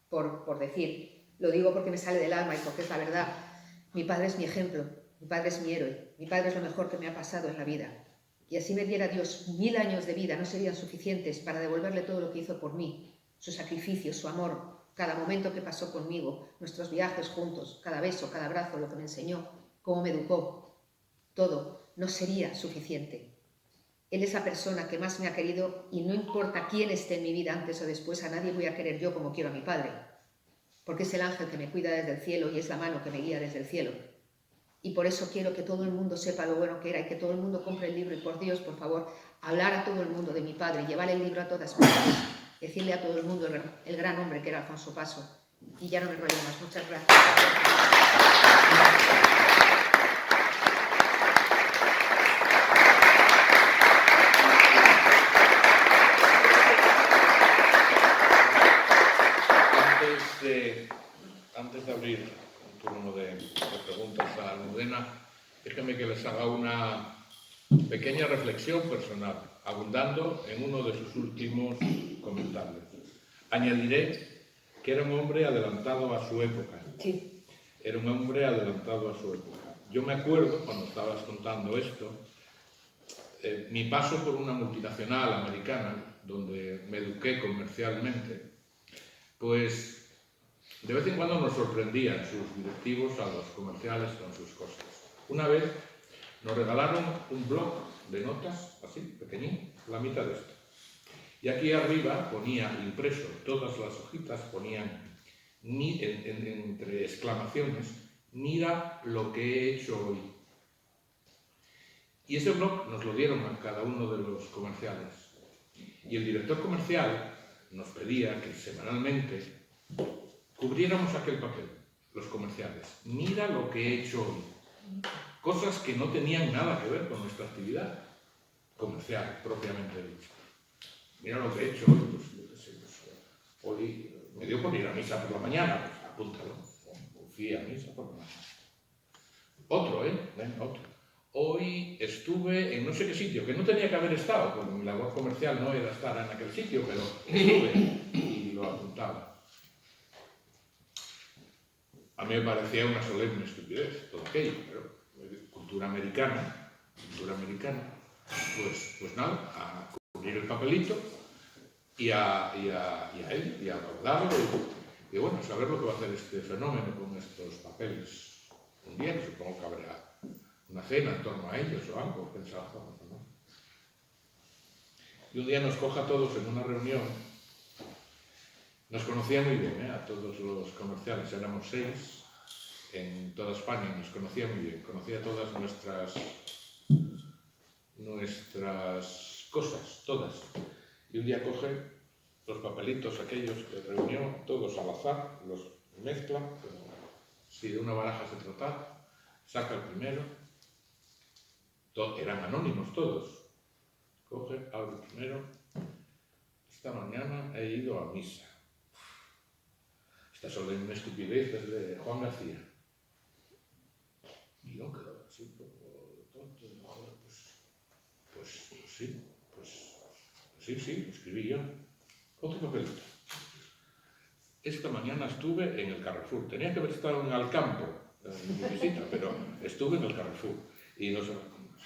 por decir. Lo digo porque me sale del alma y porque es la verdad. Mi padre es mi ejemplo, mi padre es mi héroe, mi padre es lo mejor que me ha pasado en la vida. Y así me diera Dios 1000 años de vida, no serían suficientes para devolverle todo lo que hizo por mí, su sacrificio, su amor, cada momento que pasó conmigo, nuestros viajes juntos, cada beso, cada abrazo, lo que me enseñó, cómo me educó, todo, no sería suficiente. Él es la persona que más me ha querido y no importa quién esté en mi vida antes o después, a nadie voy a querer yo como quiero a mi padre, porque es el ángel que me cuida desde el cielo y es la mano que me guía desde el cielo. Y por eso quiero que todo el mundo sepa lo bueno que era y que todo el mundo compre el libro y por Dios, por favor, hablar a todo el mundo de mi padre, llevar el libro a todas partes, decirle a todo el mundo el gran hombre que era Alfonso Paso. Y ya no me enrollo más. Muchas gracias. Antes de abrir un turno de preguntas a Almudena, déjenme que les haga una pequeña reflexión personal, abundando en uno de sus últimos comentarios. Añadiré que era un hombre adelantado a su época. Sí. Era un hombre adelantado a su época. Yo me acuerdo, cuando estabas contando esto, mi paso por una multinacional americana, donde me eduqué comercialmente, pues de vez en cuando nos sorprendían sus directivos a los comerciales con sus cosas. Una vez nos regalaron un bloc de notas, así, pequeñín, la mitad de esto. Y aquí arriba ponía impreso, todas las hojitas ponían, entre exclamaciones, mira lo que he hecho hoy. Y ese bloc nos lo dieron a cada uno de los comerciales. Y el director comercial nos pedía que semanalmente cubriéramos aquel papel, los comerciales. Mira lo que he hecho hoy. Cosas que no tenían nada que ver con nuestra actividad comercial, propiamente dicha. Mira lo que he hecho hoy, hoy me dio por ir a misa por la mañana, pues apúntalo. Fui a misa por la mañana. Otro, otro. Hoy estuve en no sé qué sitio, que no tenía que haber estado, porque mi labor comercial no era estar en aquel sitio, pero estuve y lo apuntaba. A mí me parecía una solemne estupidez todo aquello, pero cultura americana, pues nada, a cubrir el papelito y a guardarlo y bueno, saber lo que va a hacer este fenómeno con estos papeles un día, que supongo que habrá una cena en torno a ellos o algo, pensaba, ¿no? Y un día nos coja a todos en una reunión. Nos conocía muy bien, a todos los comerciales, éramos 6 en toda España, nos conocía muy bien, conocía todas nuestras cosas, todas. Y un día coge los papelitos aquellos que reunió, todos al azar, los mezcla, si de una baraja se trataba, saca el primero, eran anónimos todos, coge, abre el primero, esta mañana he ido a misa. Esta solemne estupidez es de Juan García. Y yo quedaba así un poco tonto, pues sí, lo escribí yo. Otro papelito. Esta mañana estuve en el Carrefour. Tenía que haber estado en Alcampo, en mi visita, pero estuve en el Carrefour. Y no sé,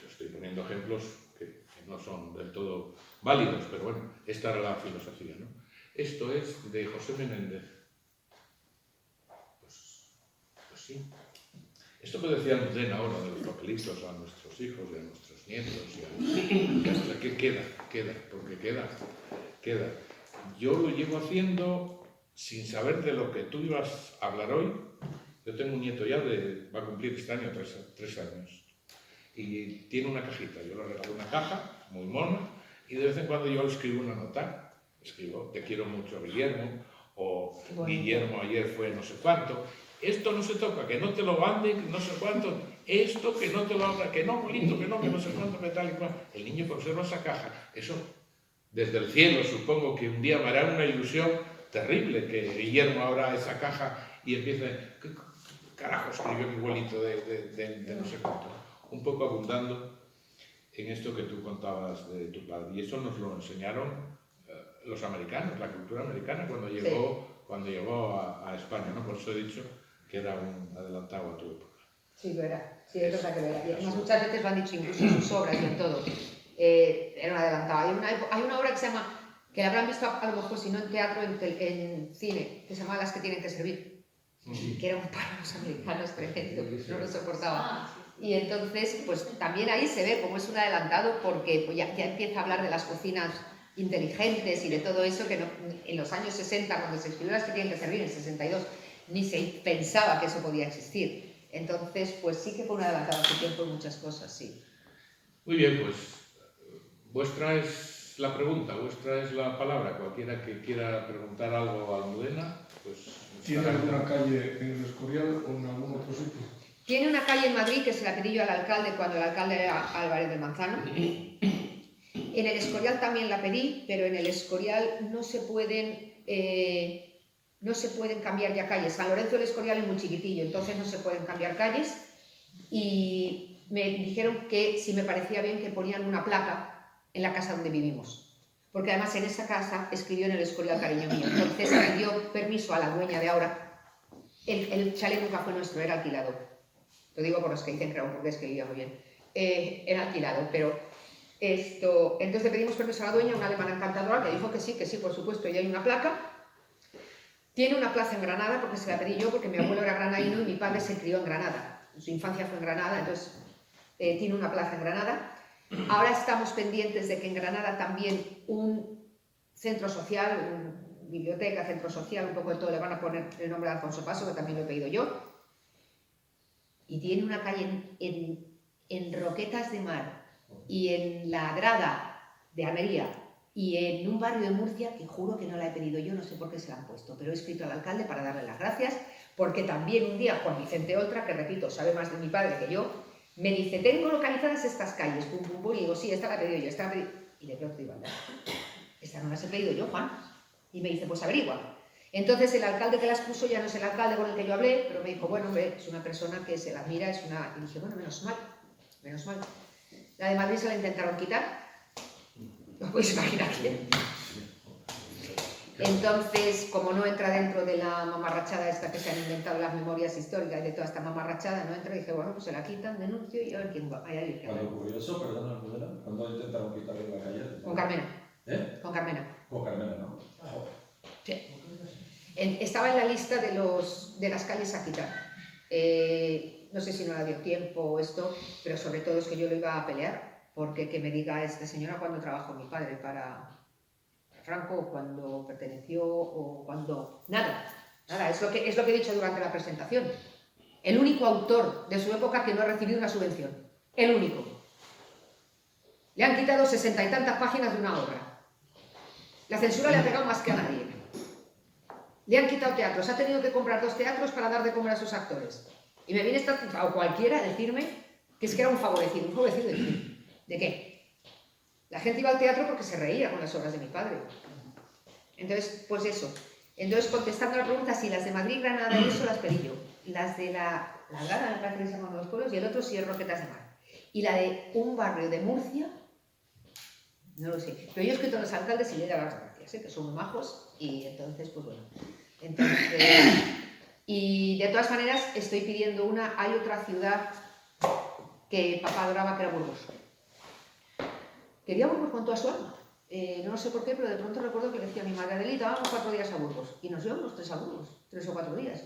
estoy poniendo ejemplos que no son del todo válidos, pero bueno, esta era la filosofía, ¿no? Esto es de José Menéndez. Pues sí. Esto que decía Almudena ahora de los papelitos a nuestros hijos y a nuestros nietos, o sea, que queda, porque queda. Yo lo llevo haciendo sin saber de lo que tú ibas a hablar hoy. Yo tengo un nieto ya va a cumplir este año 3 años. y tiene una cajita. Yo le regalo una caja, muy mona, y de vez en cuando yo le escribo una nota. Escribo, te quiero mucho, Guillermo, o Guillermo ayer fue no sé cuánto. Esto no se toca, que no te lo manden, no sé cuánto. Esto que no te lo abra, que no, bonito, que no sé cuánto, que tal y cual. El niño conserva esa caja. Eso, desde el cielo, supongo que un día me hará una ilusión terrible que Guillermo abra esa caja y empiece, ¿qué carajo escribió mi abuelito de no sé cuánto? Un poco abundando en esto que tú contabas de tu padre. Y eso nos lo enseñaron los americanos, la cultura americana, cuando llegó a España, ¿no? Por eso he dicho que era un adelantado a tu época. Sí, lo era. Sí, es verdad que lo era. Y además muchas veces lo han dicho incluso en sus obras y en todo. Era un adelantado. Hay una obra que se llama, que la habrán visto a lo mejor, si no en teatro, en cine, que se llama Las que tienen que servir. Que era un para los americanos tremendo, no lo soportaba. Y entonces, pues también ahí se ve cómo es un adelantado, porque pues, ya empieza a hablar de las cocinas inteligentes y de todo eso que no, en los años 60, cuando se escribió Las que tienen que servir, en 62, ni se pensaba que eso podía existir. Entonces, pues sí que fue un adelantado a su tiempo en muchas cosas, sí. Muy bien, pues vuestra es la pregunta, vuestra es la palabra. Cualquiera que quiera preguntar algo a Almudena, pues... ¿Tiene alguna calle en el Escorial o en algún otro sitio? Tiene una calle en Madrid que se la pedí yo al alcalde cuando el alcalde era Álvarez de Manzano. En el Escorial también la pedí, pero en el Escorial no se pueden cambiar ya calles. San Lorenzo del Escorial es muy chiquitillo, entonces no se pueden cambiar calles. Y me dijeron que si me parecía bien que ponían una placa en la casa donde vivimos. Porque además en esa casa escribió en el Escorial Cariño Mío. Entonces le dio permiso a la dueña de ahora. El chalet nunca fue nuestro, era alquilado. Lo digo por los que dicen que era un burgués que vivía muy bien. Era alquilado, pero entonces le pedimos permiso a la dueña, una alemana encantadora, que dijo que sí, por supuesto, y hay una placa. Tiene una plaza en Granada, porque se la pedí yo, porque mi abuelo era granadino y mi padre se crió en Granada. Su infancia fue en Granada, entonces tiene una plaza en Granada. Ahora estamos pendientes de que en Granada también un centro social, una biblioteca, centro social, un poco de todo, le van a poner el nombre de Alfonso Paso, que también lo he pedido yo. Y tiene una calle en Roquetas de Mar y en La Grada de Almería y en un barrio de Murcia que juro que no la he pedido yo, no sé por qué se la han puesto, pero he escrito al alcalde para darle las gracias, porque también un día Juan Vicente Oltra, que repito, sabe más de mi padre que yo, me dice, tengo localizadas estas calles, pum, pum, pum, y digo, sí, esta la he pedido yo, esta la he pedido. Y le pregunto, esta no las he pedido yo, Juan. Y me dice, pues averigua. Entonces el alcalde que las puso ya no es el alcalde con el que yo hablé, pero me dijo, bueno, hombre, es una persona que se la mira, es una... Y dije, bueno, menos mal, menos mal. La de Madrid se la intentaron quitar, no podéis imaginar quién. Entonces, como no entra dentro de la mamarrachada esta que se han inventado las memorias históricas y de toda esta mamarrachada, no entra, y dije, bueno, pues se la quitan, denuncio y a ver quién va. ¿Cuándo ocurrió eso? Perdona, Almudena. ¿Cuándo intentaron quitarle la calle? Con Carmena. ¿Eh? Con Carmena. Con Carmena, ¿no? Sí. Estaba en la lista de las calles a quitar. No sé si no le dio tiempo o esto, pero sobre todo es que yo lo iba a pelear, porque que me diga esta señora cuándo trabajó mi padre para Franco, o cuando perteneció, o cuando... Nada, es lo que he dicho durante la presentación. El único autor de su época que no ha recibido una subvención. El único. Le han quitado 60 y tantas páginas de una obra. La censura le ha pegado más que a nadie. Le han quitado teatros, ha tenido que comprar 2 teatros para dar de comer a sus actores. Y me viene esta o cualquiera a decirme que es que era un favorecido. ¿Un favorecido de qué? ¿De qué? La gente iba al teatro porque se reía con las obras de mi padre. Entonces, pues eso. Entonces, contestando a la pregunta, si las de Madrid, Granada y eso las pedí yo. Las de la Grada, me parece que se llaman los pueblos, y el otro sí es Roquetas de Mar. Y la de un barrio de Murcia, no lo sé. Pero yo he escrito a los alcaldes y le he dado las gracias, que son muy majos, y entonces, pues bueno. Entonces, y de todas maneras, estoy pidiendo una. Hay otra ciudad que papá adoraba, que era Burgos. Quería Burgos con toda su alma. No sé por qué, pero de pronto recuerdo que le decía a mi madre, Adelita, vamos 4 días a Burgos. Y nos llevamos los 3 a Burgos, 3 o 4 días.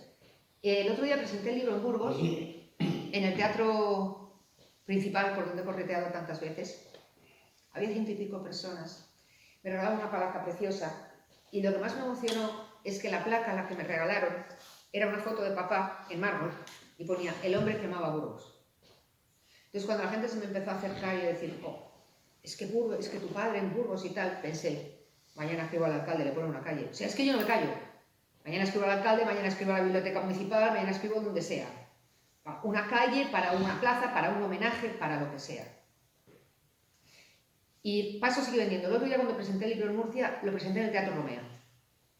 El otro día presenté el libro en Burgos, en el teatro principal por donde he correteado tantas veces. Había 100 y pico personas. Me regalaron una placa preciosa. Y lo que más me emocionó es que la placa, la que me regalaron, era una foto de papá en mármol y ponía el hombre que amaba Burgos. Entonces, cuando la gente se me empezó a acercar y a decir, oh, es que tu padre en Burgos y tal, pensé, mañana escribo al alcalde, le pongo una calle. O sea, es que yo no me callo. Mañana escribo al alcalde, mañana escribo a la biblioteca municipal, mañana escribo donde sea. Para una calle, para una plaza, para un homenaje, para lo que sea. Y Paso sigue vendiendo. El otro día cuando presenté el libro en Murcia, lo presenté en el Teatro Romea.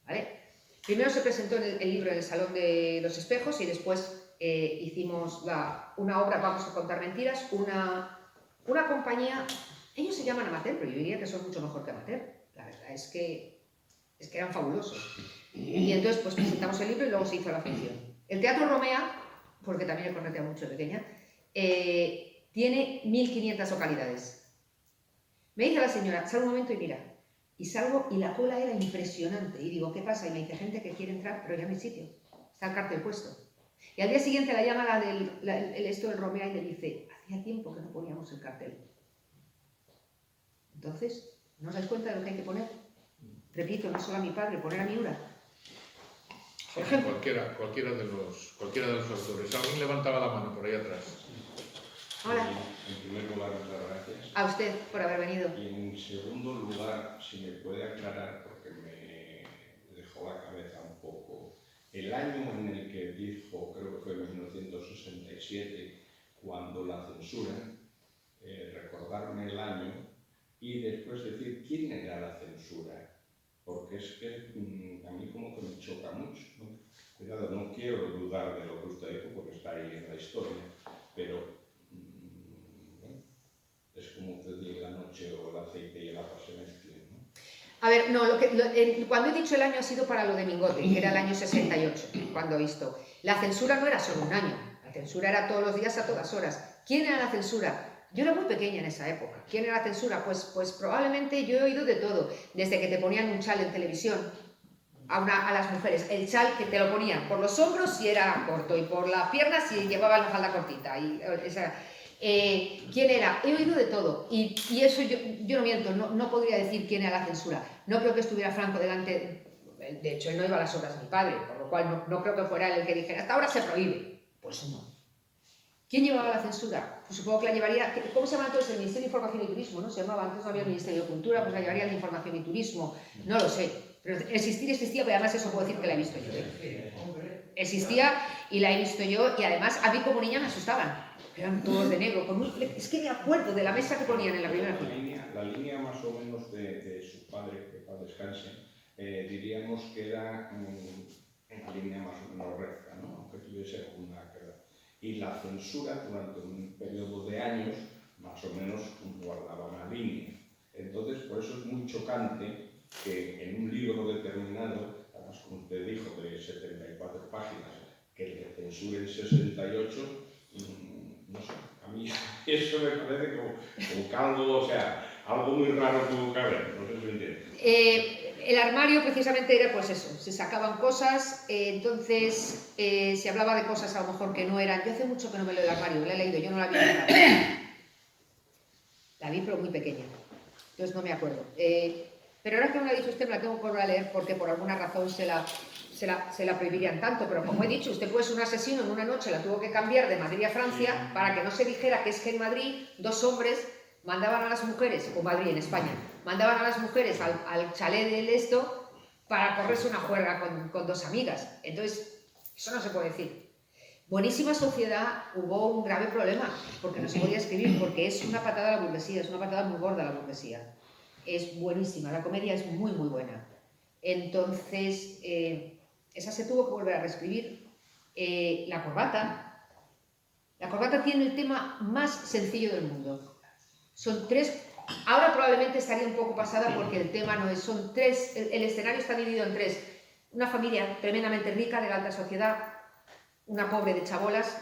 ¿Vale? Primero se presentó el libro en el Salón de los Espejos y después hicimos una obra, Vamos a contar mentiras, una compañía, ellos se llaman amateur, pero yo diría que son mucho mejor que amateur. La verdad es que eran fabulosos. Y entonces pues presentamos el libro y luego se hizo la función. El Teatro Romea, porque también he correteado mucho de pequeña, tiene 1500 localidades. Me dice la señora, sal un momento y mira. Y salgo y la cola era impresionante. Y digo, ¿qué pasa? Y me dice, gente que quiere entrar, pero ya no hay sitio. Está el cartel puesto. Y al día siguiente la llama esto del Romea y le dice, hacía tiempo que no poníamos el cartel. Entonces, ¿no os dais cuenta de lo que hay que poner? Repito, no solo a mi padre, poner a Miura. Por ejemplo. Cualquiera de los autores. Alguien levantaba la mano por ahí atrás. Hola. En primer lugar, muchas gracias. A usted por haber venido. Y en segundo lugar, si me puede aclarar, porque me dejó la cabeza un poco, el año en el que dijo, creo que fue 1967, cuando la censura, recordarme el año y después decir quién era la censura, porque es que a mí como que me choca mucho, ¿no? Cuidado, no quiero dudar de lo que usted dijo porque está ahí en la historia, pero es como decir la noche o el aceite y el agua se mezclen, ¿no? A ver, no, cuando he dicho el año ha sido para lo de Mingote, que era el año 68, cuando he visto. La censura no era solo un año, la censura era todos los días a todas horas. ¿Quién era la censura? Yo era muy pequeña en esa época. ¿Quién era la censura? Pues probablemente yo he oído de todo, desde que te ponían un chal en televisión a las mujeres, el chal que te lo ponían por los hombros si era corto y por las piernas si llevaban la falda cortita. ¿Quién era? He oído de todo y eso yo no miento, no podría decir quién era la censura. No creo que estuviera Franco delante, de hecho él no iba a las obras de mi padre, por lo cual no creo que fuera él el que dijera hasta ahora se prohíbe. Pues no. ¿Quién llevaba la censura? Pues supongo que la llevaría, ¿cómo se llama entonces? El Ministerio de Información y Turismo, ¿no? Se llamaba, antes no había el Ministerio de Cultura, pues la llevaría el de Información y Turismo, no lo sé. Pero existía, pero además eso puedo decir que la he visto yo. Existía y la he visto yo y además a mí como niña me asustaban. Eran todos de negro, es que me acuerdo de la mesa que ponían en la primera fila. La línea más o menos de su padre, que para descanse, diríamos que era una línea más o menos recta, ¿no? Aunque tuviese una queda. Y la censura durante un periodo de años más o menos guardaba una línea. Entonces, por eso es muy chocante que en un libro determinado, además como usted dijo, de 74 páginas, que le censuren 68, no sé, a mí eso me parece como algo, o sea, algo muy raro tuvo que haber, no sé si me entiende. El armario precisamente era pues eso, se sacaban cosas, entonces se hablaba de cosas a lo mejor que no eran. Yo hace mucho que no me leo el armario, la he leído, yo no la vi nunca. La vi pero muy pequeña, entonces no me acuerdo. Pero ahora que me lo ha dicho usted me la tengo que volver a leer porque por alguna razón se la prohibirían tanto, pero como he dicho, usted puede ser un asesino en una noche, la tuvo que cambiar de Madrid a Francia para que no se dijera que es que en Madrid dos hombres mandaban a las mujeres, o Madrid en España, mandaban a las mujeres al chalet del esto para correrse una juerga con dos amigas. Entonces, eso no se puede decir. Buenísima Sociedad hubo un grave problema, porque no se podía escribir, porque es una patada a la burguesía, es una patada muy gorda a la burguesía. Es buenísima, la comedia es muy muy buena. Entonces, esa se tuvo que volver a reescribir. La corbata tiene el tema más sencillo del mundo. Son tres, ahora probablemente estaría un poco pasada porque el tema no es, son tres, el escenario está dividido en tres. Una familia tremendamente rica de la alta sociedad, una pobre de chabolas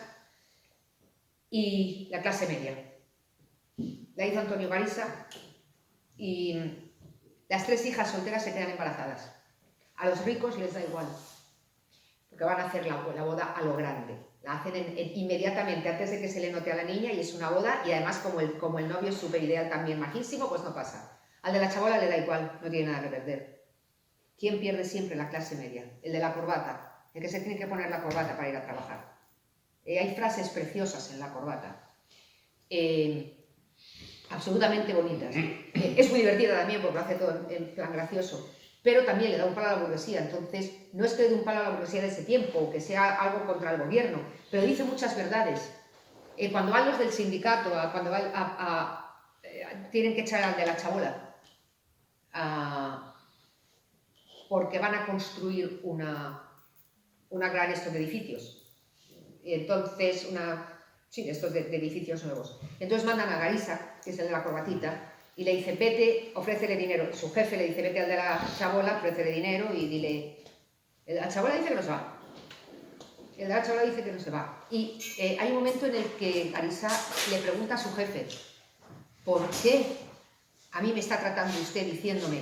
y la clase media. La hizo Antonio Garisa y las tres hijas solteras se quedan embarazadas. A los ricos les da igual, porque van a hacer la boda a lo grande. La hacen inmediatamente antes de que se le note a la niña y es una boda y además como el novio es súper ideal también majísimo, pues no pasa. Al de la chabola le da igual, no tiene nada que perder. ¿Quién pierde siempre? La clase media, el de la corbata, el que se tiene que poner la corbata para ir a trabajar. Hay frases preciosas en la corbata. absolutamente bonitas. Es muy divertida también porque lo hace todo en plan gracioso, pero también le da un palo a la burguesía. Entonces, no es que le dé un palo a la burguesía de ese tiempo o que sea algo contra el gobierno, pero dice muchas verdades. Cuando van los del sindicato, cuando tienen que echar al de la chabola, porque van a construir una gran esto de edificios. Y entonces, sí, estos de edificios nuevos. Entonces mandan a Garisa, que es el de la corbatita, y le dice, vete, ofrécele dinero. Su jefe le dice, vete al de la chabola, ofrécele dinero y dile... El de la chabola dice que no se va. El de la chabola dice que no se va. Y hay un momento en el que Garisa le pregunta a su jefe, ¿por qué a mí me está tratando usted diciéndome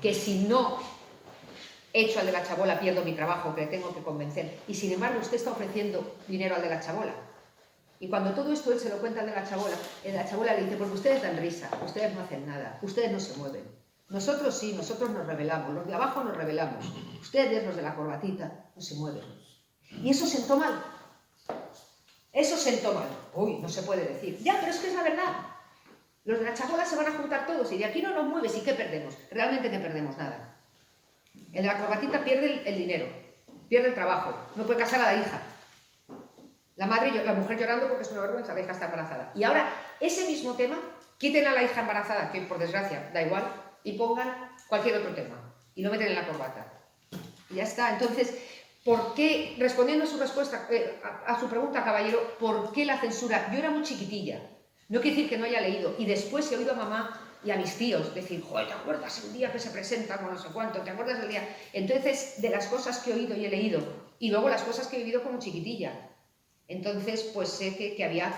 que si no echo al de la chabola pierdo mi trabajo, que le tengo que convencer? Y sin embargo usted está ofreciendo dinero al de la chabola. Y cuando todo esto él se lo cuenta al de la chabola le dice, porque ustedes dan risa, ustedes no hacen nada, ustedes no se mueven. Nosotros sí, nosotros nos rebelamos, los de abajo nos rebelamos. Ustedes, los de la corbatita, no se mueven. Y eso sentó mal. Eso sentó mal. Uy, no se puede decir. Ya, pero es que es la verdad. Los de la chabola se van a juntar todos y de aquí no nos mueves. ¿Y qué perdemos? Realmente que perdemos nada. El de la corbatita pierde el dinero, pierde el trabajo, no puede casar a la hija. La mujer llorando porque es una vergüenza, la hija está embarazada. Y ahora, ese mismo tema, quiten a la hija embarazada, que por desgracia da igual, y pongan cualquier otro tema. Y lo meten en la corbata. Y ya está. Entonces, ¿por qué, respondiendo a su respuesta, a su pregunta, caballero, ¿por qué la censura? Yo era muy chiquitilla. No quiere decir que no haya leído. Y después he oído a mamá y a mis tíos decir, joder, ¿te acuerdas el día que se presenta con no sé cuánto? ¿Te acuerdas el día? Entonces, de las cosas que he oído y he leído, y luego las cosas que he vivido como chiquitilla. Entonces, pues sé que había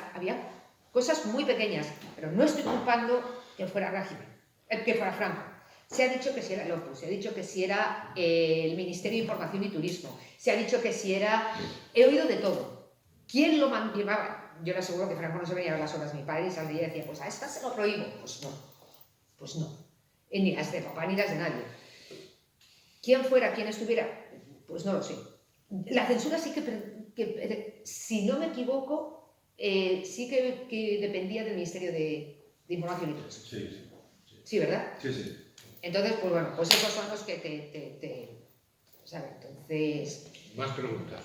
cosas muy pequeñas, pero no estoy culpando que fuera Franco. Se ha dicho que si era el Opus, se ha dicho que si era el Ministerio de Información y Turismo, se ha dicho que si era... He oído de todo. ¿Quién lo llevaba? Yo le aseguro que Franco no se venía a ver las obras de mi padre y salía y decía, pues a esta se lo prohíbo. Pues no. Ni las de papá ni las de nadie. ¿Quién fuera, quién estuviera? Pues no lo sé. La censura sí que si no me equivoco, sí que dependía del Ministerio de Información y Turismo. Sí. Sí, ¿verdad? Sí. Entonces, pues bueno, pues esos son los que ¿sabes? Entonces... Más preguntas.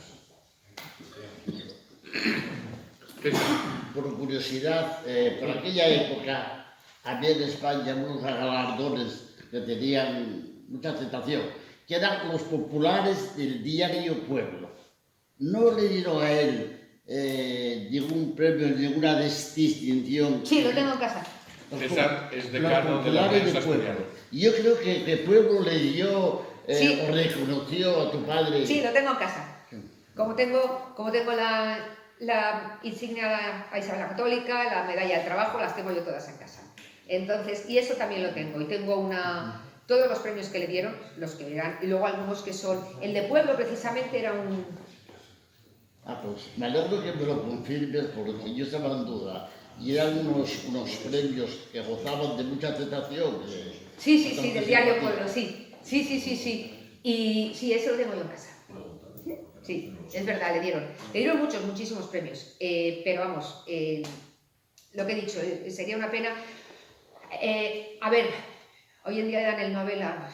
Por curiosidad, por aquella época había en España unos galardones que tenían mucha aceptación, que eran los populares del diario Pueblo. ¿No le dieron a él ningún premio, ninguna distinción? Sí, lo tengo en casa. César es decano de la prensa asturiana. Y yo creo que Pueblo le dio, Sí. o reconoció a tu padre. Sí, lo tengo en casa. Como tengo la insignia a Isabel la Católica, la medalla del trabajo, las tengo yo todas en casa. Entonces, y eso también lo tengo. Y tengo todos los premios que le dieron, los que eran, y luego algunos que son... El de Pueblo, precisamente, era un... Pues me alegro que me lo confirmes porque yo estaba en duda. Y eran unos premios que gozaban de mucha aceptación. Sí, del diario Pueblo, sí. Y sí, eso lo tengo yo en casa. Sí, es verdad, le dieron muchísimos premios. Pero vamos, lo que he dicho, sería una pena. A ver, hoy en día le dan el Nobel a...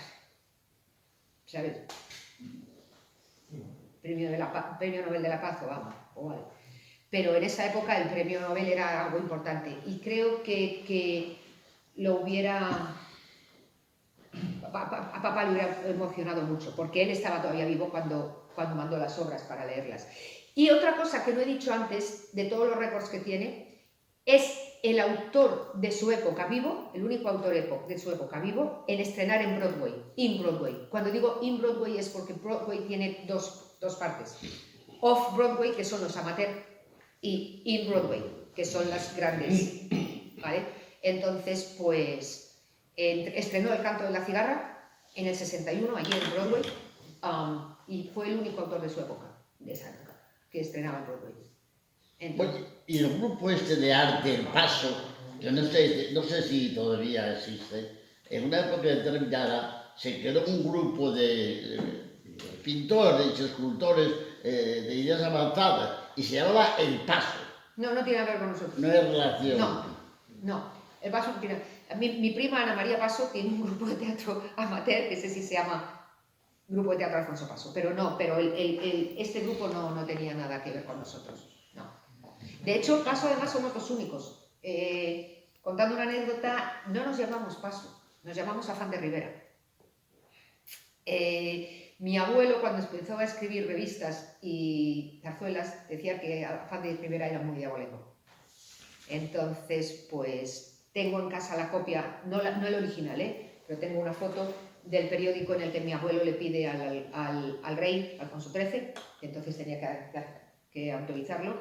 ¿Sabes? Premio Nobel de la Paz o algo. Pero en esa época el premio Nobel era algo importante. Y creo que lo hubiera... A papá le hubiera emocionado mucho, porque él estaba todavía vivo cuando mandó las obras para leerlas. Y otra cosa que no he dicho antes, de todos los récords que tiene, es el autor de su época vivo, el único autor de su época vivo, en estrenar en Broadway, in Broadway. Cuando digo in Broadway es porque Broadway tiene dos partes. Off Broadway, que son los amateurs, y in Broadway, que son las grandes, ¿vale? Entonces, pues... estrenó El canto de la cigarra en el 61, allí en Broadway, y fue el único autor de su época, de esa época, que estrenaba en Broadway. Entonces, Oye, y el grupo este de arte, El Paso, que no sé si todavía existe, en una época determinada se creó un grupo de pintores y escultores de ideas avanzadas y se llamaba El Paso. No, no tiene que ver con nosotros. No hay relación. No. El Paso no tiene... Mi prima Ana María Paso tiene un grupo de teatro amateur, que ese sí se llama Grupo de Teatro Alfonso Paso, pero este grupo no tenía nada que ver con nosotros, no. De hecho, Paso además somos los únicos. Contando una anécdota, no nos llamamos Paso, nos llamamos Afán de Rivera. Mi abuelo, cuando empezó a escribir revistas y zarzuelas, decía que Afán de Rivera era muy diabólico. Entonces, pues, tengo en casa la copia, no el original, pero tengo una foto del periódico en el que mi abuelo le pide al rey, Alfonso XIII, que entonces tenía que autorizarlo,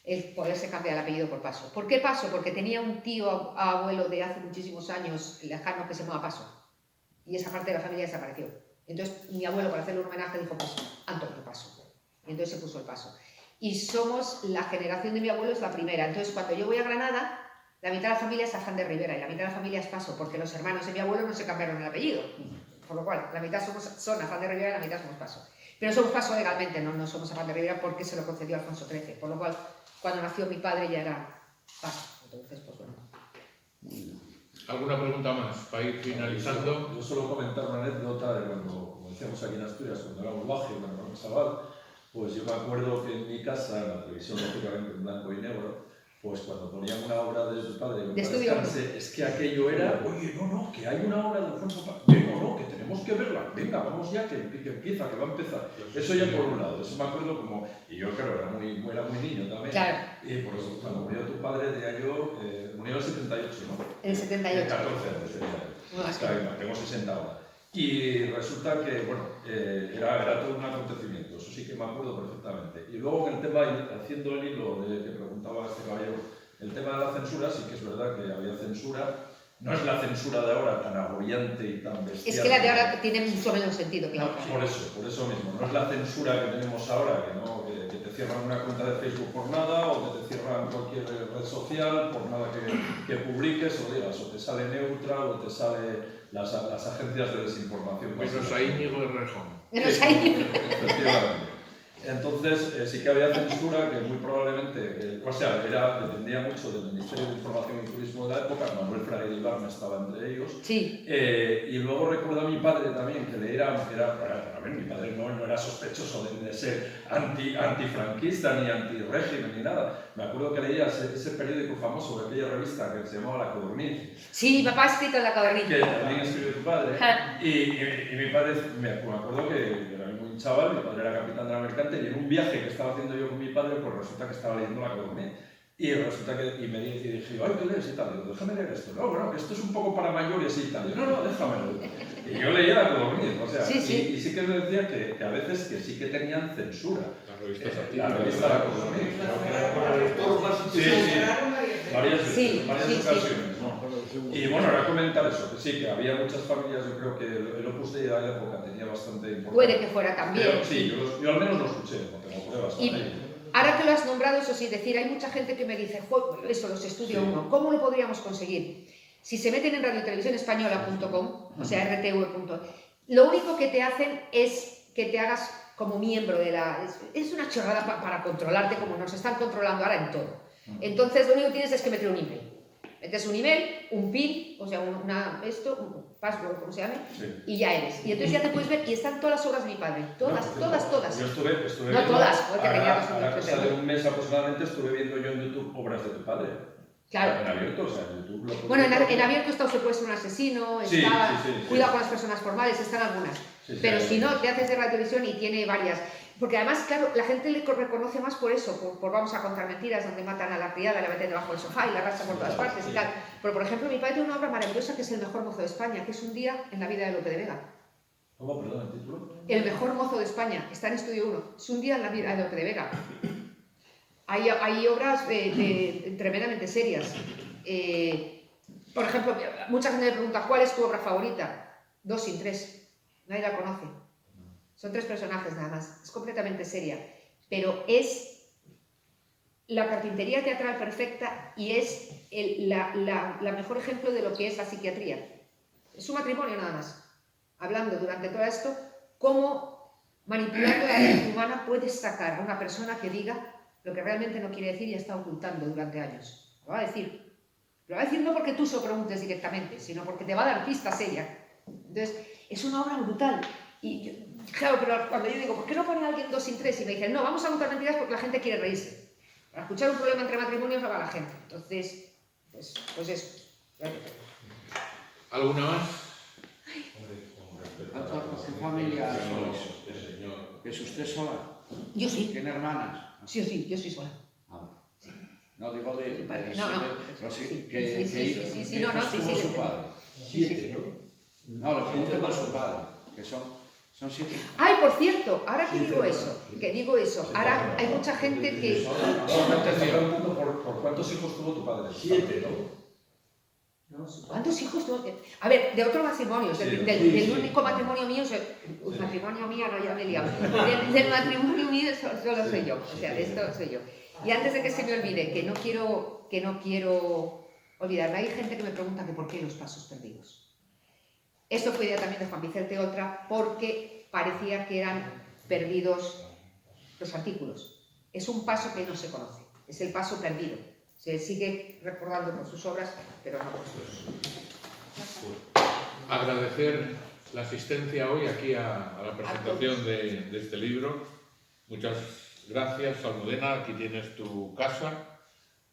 el poderse cambiar el apellido por Paso. ¿Por qué Paso? Porque tenía un tío abuelo de hace muchísimos años lejano que se llamaba Paso, y esa parte de la familia desapareció. Entonces mi abuelo, para hacerle un homenaje, dijo Paso, Antonio Paso, y entonces se puso el Paso. Y somos, la generación de mi abuelo es la primera, entonces cuando yo voy a Granada, la mitad de la familia es Afán de Rivera y la mitad de la familia es Paso, porque los hermanos de mi abuelo no se cambiaron el apellido. Por lo cual, la mitad son Afán de Rivera y la mitad somos Paso. Pero somos Paso legalmente, no somos Afán de Rivera porque se lo concedió Alfonso XIII. Por lo cual, cuando nació mi padre ya era Paso. Entonces, pues bueno. ¿Alguna pregunta más para ir finalizando? Yo solo comentar una anécdota de cuando, como decíamos aquí en Asturias, cuando era Ulvaje, cuando era un chaval, pues yo me acuerdo que en mi casa, en la televisión lógicamente en blanco y negro, pues cuando ponían una obra de su padre, es que aquello era, oye, no, que hay una obra de Alfonso Paz, no, que tenemos que verla, venga, vamos ya, que empieza, que va a empezar. Eso ya por un lado, eso me acuerdo como, y yo claro, era muy niño también, claro. Y por eso cuando murió tu padre, tenía yo, murió en el 78, ¿no? El 78. 14 años tenía, Está bien, tengo 60 ahora. Y resulta que, bueno, era todo un acontecimiento, eso sí que me acuerdo perfectamente. Y luego en el tema, haciendo el hilo de que preguntaba este caballero, el tema de la censura, sí que es verdad que había censura, no es la censura de ahora tan agobiante y tan bestial. Es que la de ahora tiene mucho menos sentido, claro. No, por eso mismo, no es la censura que tenemos ahora, que te cierran una cuenta de Facebook por nada, o que te cierran cualquier red social por nada que publiques o digas, o te sale Neutral, o te sale las agencias de desinformación. Menos a Íñigo Errejón. Efectivamente. Entonces, sí que había censura que muy probablemente, dependía mucho del Ministerio de Información y Turismo de la época, Manuel Fraga y Ibarra estaba entre ellos. Sí. Y luego recuerdo a mi padre también, que mi padre no era sospechoso de ser antifranquista, ni antirrégimen, ni nada. Me acuerdo que leía ese periódico famoso, de aquella revista que se llamaba La Codorniz. Sí, mi papá ha escrito en La Codorniz. Que también escribió tu padre. Y mi padre, me acuerdo que era muy chaval, mi padre era capitán de la mercante, y en un viaje que estaba haciendo yo con mi padre, pues resulta que estaba leyendo La Codorniz. Y resulta que me dije, ay, ¿qué lees y tal? Digo, déjame leer esto. No, bueno, que esto es un poco para mayores y tal. Digo, no, déjamelo. Y yo leía La Codorniz, o sea, sí. Y sí que me decía que a veces que sí que tenían censura. La revista La Codorniz. Varias ocasiones, ¿no? Y bueno, ahora comentar eso, que sí, que había muchas familias, yo creo que el Opus Dei de la época tenía bastante importancia. Puede que fuera también. Pero, sí, yo al menos lo escuché, no tengo pruebas. Ahora que lo has nombrado, eso sí, decir, hay mucha gente que me dice, eso, los estudio uno, ¿cómo lo podríamos conseguir? Si se meten en radiotelevisionespañola.com, o sea, rtv.com, lo único que te hacen es que te hagas como miembro de la... Es una chorrada para controlarte, como nos están controlando ahora en todo. Entonces, lo único que tienes es que meter un email. Metes un email, un PIN, o sea, un password, como se llame, y ya eres. Y entonces ya te puedes ver, y están todas las obras de mi padre. Todas. Yo estuve no viendo, todas, porque a cosa de un mes aproximadamente estuve viendo yo en YouTube obras de tu padre. Claro. En abierto, o sea, en YouTube. Bueno, en abierto está Se puede ser un asesino, está Cuidado con las personas formales, están algunas. Pero si no, te haces de la televisión y tiene varias. Porque además, claro, la gente le reconoce más por eso, por Vamos a contar mentiras, donde matan a la criada, la meten debajo del sofá y la arrastran por todas partes y tal. Pero, por ejemplo, mi padre tiene una obra maravillosa que es El mejor mozo de España, que es un día en la vida de Lope de Vega. ¿Cómo? Perdón, el título. El mejor mozo de España, está en Estudio 1. Es un día en la vida de Lope de Vega. Hay obras tremendamente serias. Por ejemplo, mucha gente me pregunta, ¿cuál es tu obra favorita? 2 sin 3. Nadie la conoce. Son 3 personajes nada más. Es completamente seria. Pero es la carpintería teatral perfecta y es la mejor ejemplo de lo que es la psiquiatría. Es un matrimonio nada más. Hablando durante todo esto, cómo manipulando la mente humana puedes sacar a una persona que diga lo que realmente no quiere decir y está ocultando durante años. Lo va a decir. Lo va a decir no porque tú se lo preguntes directamente, sino porque te va a dar pistas ella. Entonces, es una obra brutal. Y yo, claro, pero cuando yo digo, ¿por qué no pone a alguien 2 sin 3? Y me dicen, no, vamos a contar mentiras porque la gente quiere reírse. Para escuchar un problema entre matrimonios no va la gente. Entonces, pues eso. ¿Alguna más? ¿Su familia es usted sola? Yo sí. ¿Tiene hermanas? Sí, yo soy sola. No, digo de... No. Sí, no, su padre. 7, ¿no? No, le pregunto por su padre, que son 7. Ay, por cierto, ahora que digo eso, ahora hay mucha gente que... ¿Por cuántos hijos tuvo tu padre? 7, ¿no? ¿Cuántos hijos tuvo que...? A ver, de otro matrimonio, del único matrimonio mío, matrimonio mío, no, ya me he liado. Del matrimonio mío solo soy yo, o sea, de esto soy yo. Y antes de que se me olvide, que no quiero olvidarme, hay gente que me pregunta que por qué los pasos perdidos. Esto fue idea también de Juan Vicente Oltra, porque parecía que eran perdidos los artículos. Es un paso que no se conoce, es el paso perdido. Se sigue recordando por sus obras, pero no por sus... Agradecer la asistencia hoy aquí a la presentación de este libro. Muchas gracias, Almudena. Aquí tienes tu casa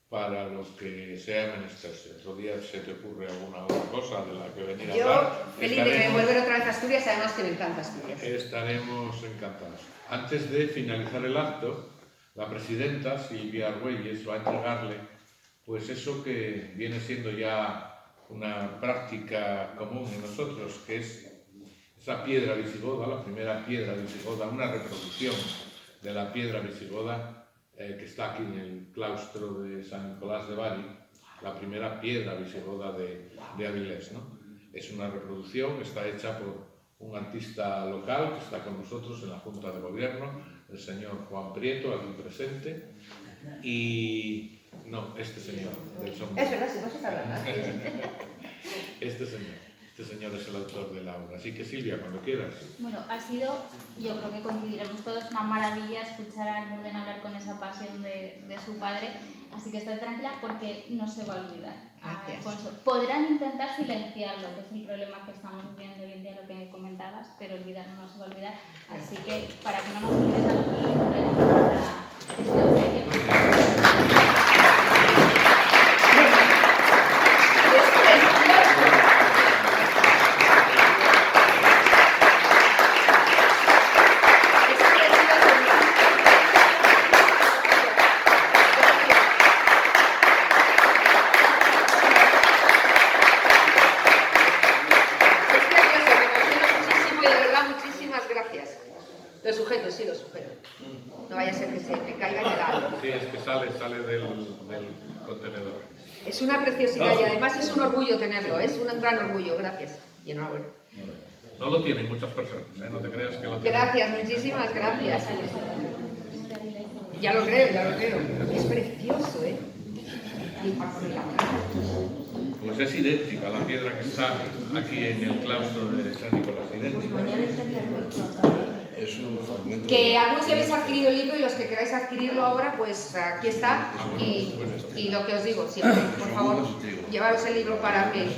para los que sea menester. Si otro día se te ocurre alguna otra cosa de la que venir a hablar... Yo, feliz de volver otra vez a Asturias, además que me encanta Asturias. Estaremos encantados. Antes de finalizar el acto, la presidenta, Silvia Argüelles, va a entregarle pues eso que viene siendo ya una práctica común en nosotros, que es esa piedra visigoda, la primera piedra visigoda, una reproducción de la piedra visigoda que está aquí en el claustro de San Nicolás de Bari, la primera piedra visigoda de Avilés, ¿no? Es una reproducción, está hecha por un artista local que está con nosotros en la Junta de Gobierno, el señor Juan Prieto, aquí presente, y... no, este señor del sombrero. Es verdad, si no se está hablando. Este señor es el autor de la obra. Así que Silvia, cuando quieras. Bueno, ha sido, yo creo que coincidiremos todos, una maravilla escuchar a Almudena hablar con esa pasión de su padre. Así que estoy tranquila porque no se va a olvidar. Alfonso. Podrán intentar silenciarlo, que es el problema que estamos viendo hoy en día, lo que comentabas, pero olvidarlo no se va a olvidar. Así que para que no nos olvides a Lo sujeto, sí, lo sujeto. No vaya a ser que se me caiga y me da algo. Sí, es que sale del contenedor. Es una preciosidad y además es un orgullo tenerlo, es un gran orgullo, gracias. Y enhorabuena. No lo tienen muchas personas, ¿eh? No te creas que lo tienen. Gracias, muchísimas gracias. Ya lo creo. Es precioso, ¿eh? Pues es idéntica a la piedra que está aquí en el claustro de San Nicolás. Idéntica. Es un fragmento. Que algunos ya habéis adquirido el libro y los que queráis adquirirlo ahora, pues aquí está. Y lo que os digo siempre, por favor, llevaros el libro para que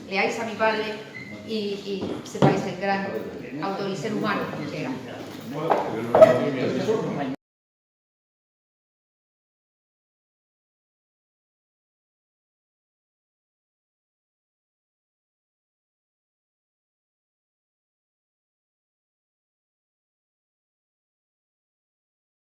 leáis a mi padre y sepáis el gran autor y ser humano que era.